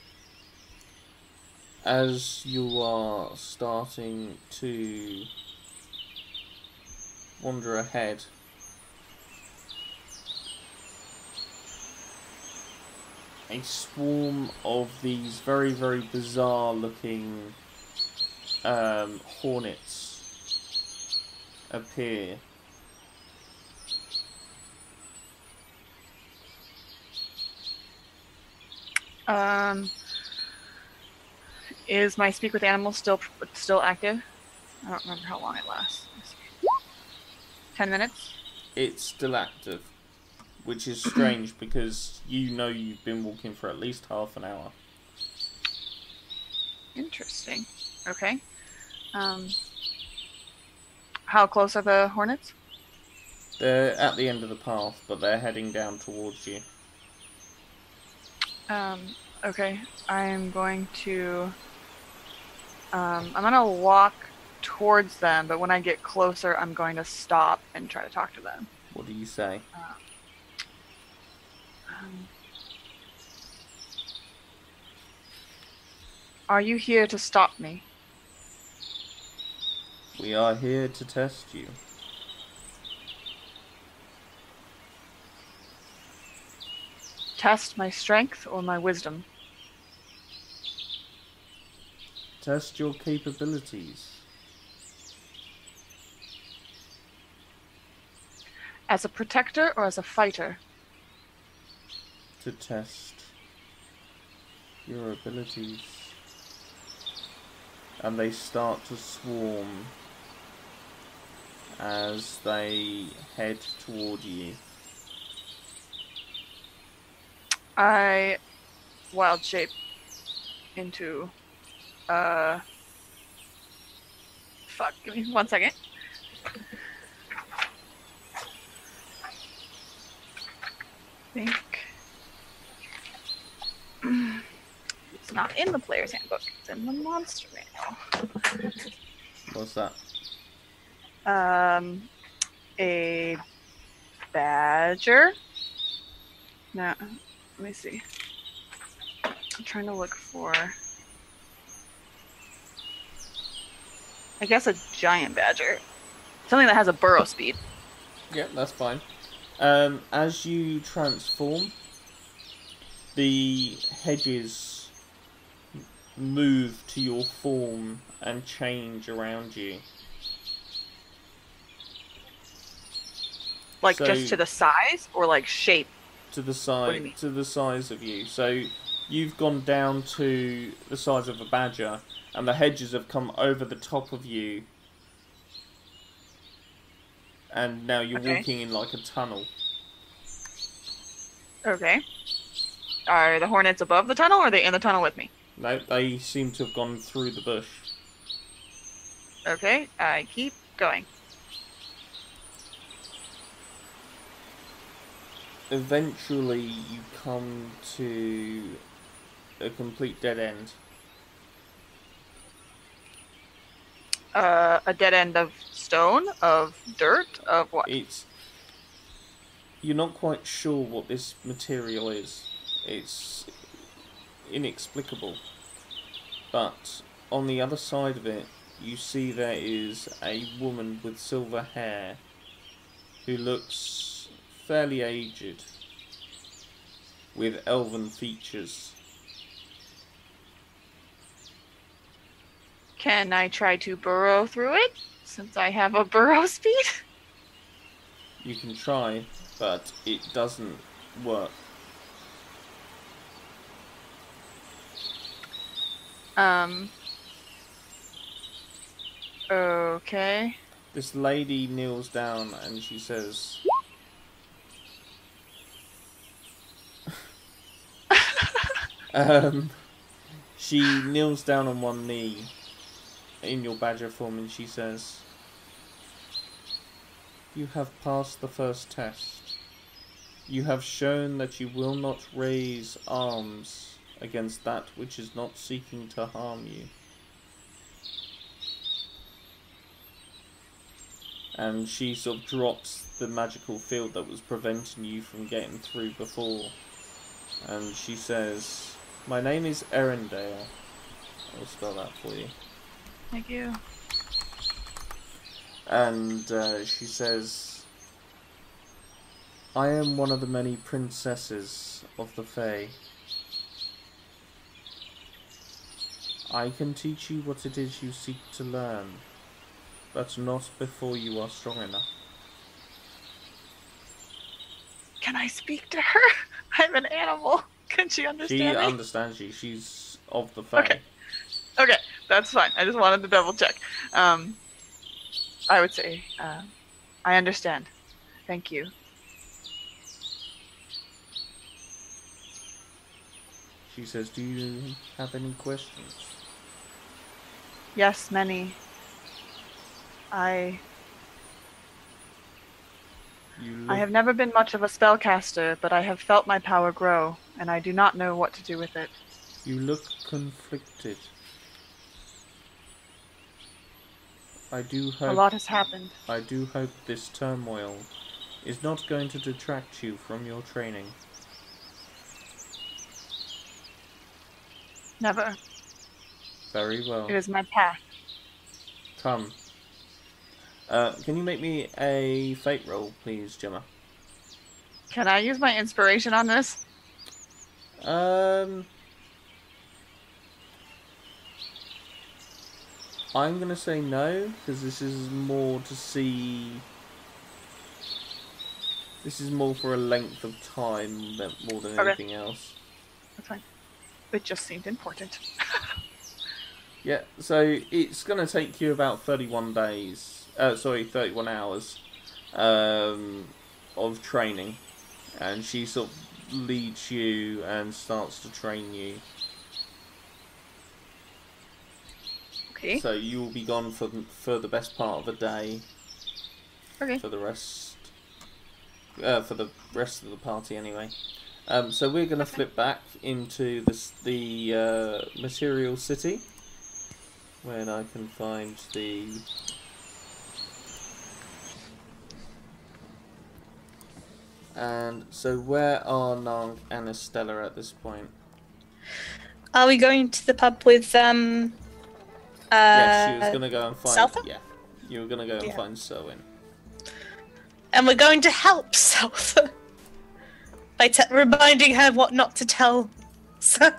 as you are starting to wander ahead, a swarm of these very, very bizarre looking hornets appear. Is my Speak with Animals still active? I don't remember how long it lasts. 10 minutes? It's still active, which is strange because you know you've been walking for at least half an hour. Interesting. Okay. How close are the hornets? They're at the end of the path, but they're heading down towards you. Okay. I'm going to walk towards them, but when I get closer, I'm going to stop and try to talk to them. What do you say? Are you here to stop me? We are here to test you. Test my strength or my wisdom? Test your capabilities. As a protector or as a fighter? To test your abilities. And they start to swarm as they head toward you. I wild shape into fuck, give me 1 second. Think it's not in the player's handbook, it's in the monster manual. What's that? A badger. No, let me see. I'm trying to look for, I guess, a giant badger. Something that has a burrow speed. Yeah, that's fine. As you transform, the hedges move to your form and change around you. Like So- just to the size or like shape? To the What do you mean? to the size of you. So you've gone down to the size of a badger, and the hedges have come over the top of you, and now you're Okay. walking in like a tunnel. Okay. Are the hornets above the tunnel or are they in the tunnel with me? No, they seem to have gone through the bush. Okay, I keep going. Eventually, you come to a complete dead end. A dead end of stone, of dirt, of what? You're not quite sure what this material is. It's inexplicable. But on the other side of it, you see there is a woman with silver hair who looks fairly aged, with elven features. Can I try to burrow through it, since I have a burrow speed? You can try, but it doesn't work. Okay. This lady kneels down and she says, she kneels down on one knee in your badger form and she says, "You have passed the first test. You have shown that you will not raise arms against that which is not seeking to harm you." And she sort of drops the magical field that was preventing you from getting through before. And she says, "My name is Erindale." I'll spell that for you. Thank you. And she says, "I am one of the many princesses of the Fae. I can teach you what it is you seek to learn, but not before you are strong enough." Can I speak to her? I'm an animal. Can she understand She me? understands you. She's of the Fae. Okay. Okay, that's fine. I just wanted to double check. I would say, I understand. Thank you. She says, "Do you have any questions?" Yes, many. I have never been much of a spellcaster, but I have felt my power grow, and I do not know what to do with it. You look conflicted. I do A hope lot has happened. this turmoil is not going to detract you from your training. Never. Very well. It is my path. Come. Can you make me a fate roll, please, Gemma? Can I use my inspiration on this? I'm gonna say no, because this is more to see This is more for a length of time than more than Okay. anything else. That's fine. It just seemed important. Yeah, so it's going to take you about 31 hours of training. And she sort of leads you and starts to train you. Okay. So you will be gone for the best part of a day. Okay. For the rest of the party anyway. So we're going to flip back into the Material City. When I can find the... And so where are Nang and Estella at this point? Are we going to the pub with Yes, she was going to go and find... Seltha? Yeah, you were going to go and Yeah. find Selwyn. And we're going to help Seltha by reminding her what not to tell. So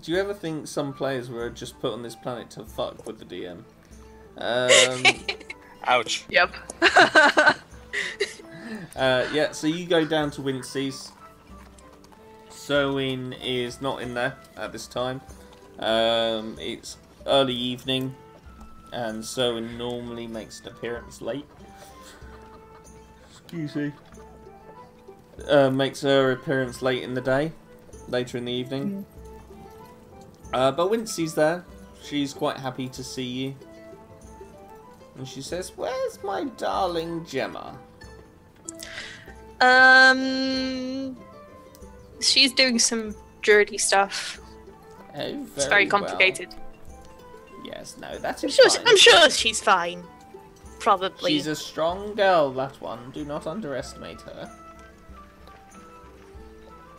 Do you ever think some players were just put on this planet to fuck with the DM? Ouch. Yep. Yeah, so you go down to Wincy's. Selwyn is not in there at this time. It's early evening, and Selwyn normally makes an appearance late. Excuse me. Makes her appearance late in the day, later in the evening. But Wincy's there. She's quite happy to see you. And she says, "Where's my darling Gemma?" she's doing some dirty stuff. Oh, It's very well. complicated. Yes, no, that I'm is sure, fine. I'm sure she's fine. Probably. She's a strong girl, that one. Do not underestimate her.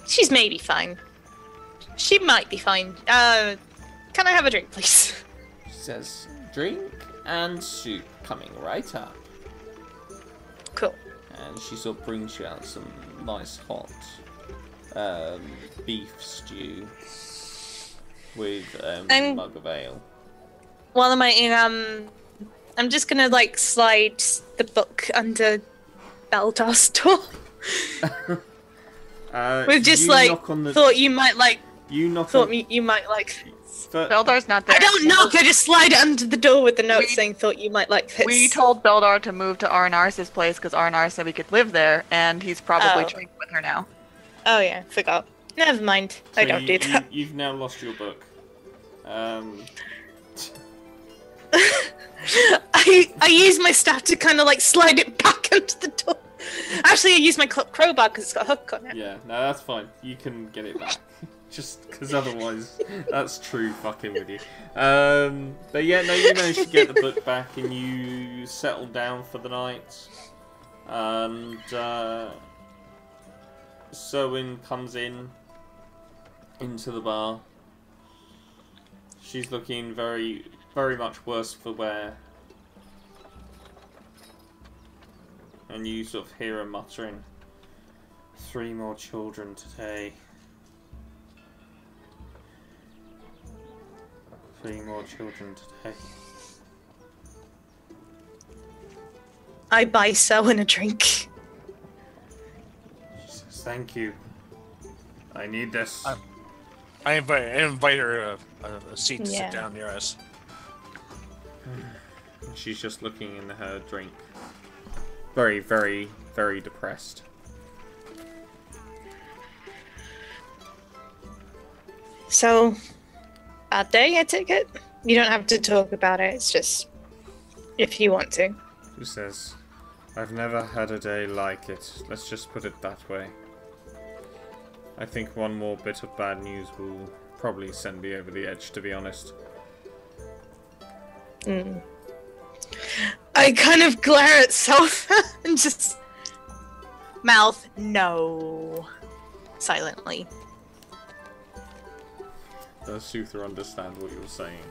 She's maybe fine. She might be fine. Can I have a drink, please? She says, "Drink and soup coming right up." Cool. And she sort of brings you out some nice hot beef stew with a mug of ale. While I'm eating, I'm just gonna slide the book under Beldar's door. We've just you knock on the, thought you might like. You knock Thought on, you might like. Beldar's not there. I don't knock. I just slide it under the door with the note We- saying "Thought you might like this." We told Beldar to move to Arnars's place because Arnar said we could live there, and he's probably Oh. drinking with her now. Oh yeah, forgot. Never mind. I don't do that. You've now lost your book. I use my staff to kind of slide it back under the door. Actually, I use my crowbar because it's got a hook on it. Yeah, no, that's fine. You can get it back. Just because otherwise, that's true fucking with you. But yeah, no, you managed to get the book back and you settle down for the night. And Selwyn comes into the bar. She's looking very, very much worse for wear. And you sort of hear her muttering, 3 more children today. 3 more children today. I buy Selwyn a drink. She says, "Thank you. I need this." I invite her a seat to Yeah. sit down near us. She's just looking in her drink. Very, very, very depressed. So, bad day, I take it? You don't have to talk about it, it's just if you want to. She says, "I've never had a day like it. Let's just put it that way. I think one more bit of bad news will probably send me over the edge, to be honest." I kind of glare at Self and just mouth no silently. Does Suther understand what you're saying?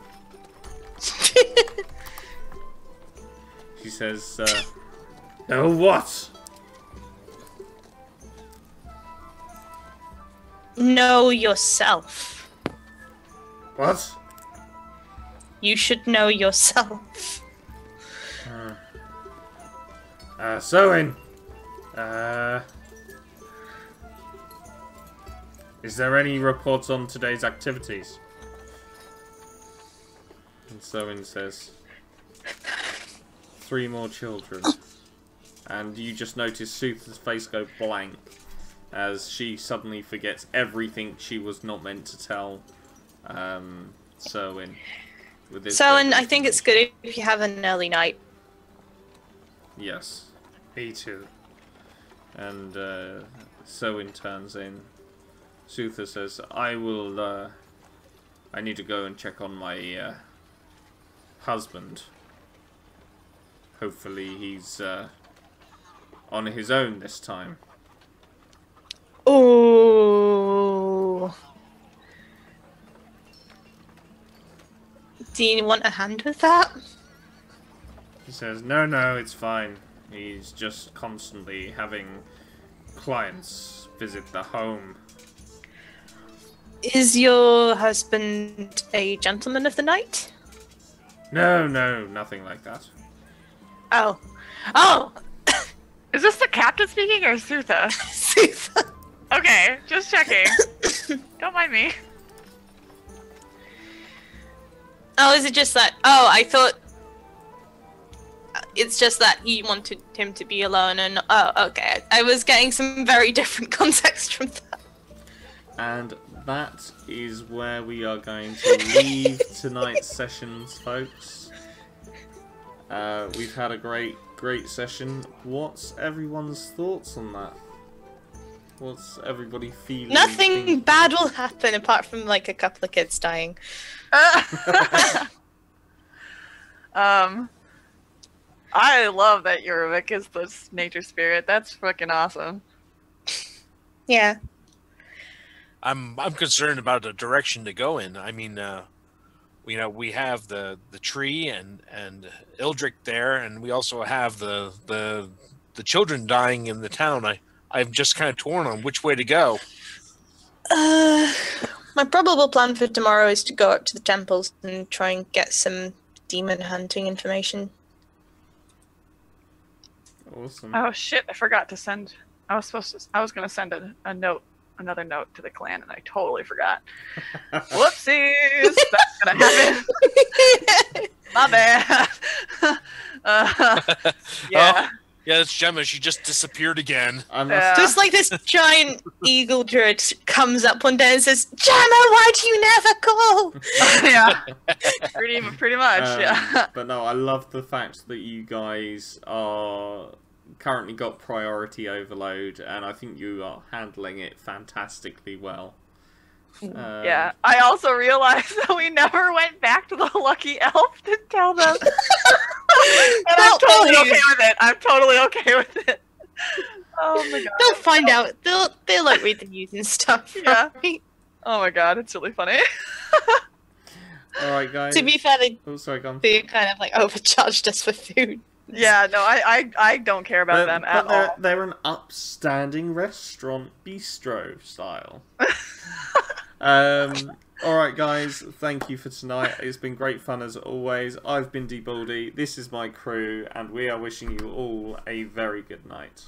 She says, "Oh, what?" Know yourself. What? You should know yourself. Soin! Is there any reports on today's activities? And Soin says, 3 more children. And you just notice Suther's face go blank as she suddenly forgets everything she was not meant to tell Soin. Soin, I think it's good if you have an early night. Yes, me too. And Soin turns in. Suther says, I need to go and check on my husband. Hopefully he's on his own this time. Oh. Do you want a hand with that? He says, no, it's fine. He's just constantly having clients visit the home. Is your husband a gentleman of the night? No, nothing like that. Oh. Oh! Is this the captain speaking or Sutha? Sutha. Okay, just checking. Don't mind me. Oh, is it just that? Oh, I thought it's just that you wanted him to be alone and... Oh, okay. I was getting some very different context from that. And that is where we are going to leave tonight's sessions, folks. We've had a great session. What's everyone's thoughts on that? What's everybody feeling? Nothing bad will happen apart from like a couple of kids dying. I love that Yurevik is this nature spirit. That's fucking awesome. Yeah. I'm concerned about the direction to go in. I mean, we have the tree and Ildrick there, and we also have the children dying in the town. I'm just kind of torn on which way to go. My probable plan for tomorrow is to go up to the temples and try and get some demon hunting information. Awesome. Oh shit! I forgot to send. I was gonna send another note to the clan, and I totally forgot. Whoopsies! That's gonna happen. My bad. Yeah. Oh, yeah, it's Gemma. She just disappeared again. Just like this giant eagle druid comes up one day and says, "Gemma, why do you never call?" Yeah. Pretty much. Yeah. But no, I love the fact that you guys are currently got priority overload, and I think you are handling it fantastically well. Yeah, I also realized that we never went back to the lucky elf to tell them. And I'm totally okay with it. I'm totally okay with it. Oh my god. They'll find out. They'll like read the news and stuff. Yeah. Right? Oh my god, it's really funny. Alright, guys. To be fair, they go on. kind of like overcharged us for food. Yeah, no, I don't care about them at all. They're an upstanding restaurant, bistro style. Alright guys, thank you for tonight. It's been great fun as always. I've been D-Baldy, this is my crew, and we are wishing you all a very good night.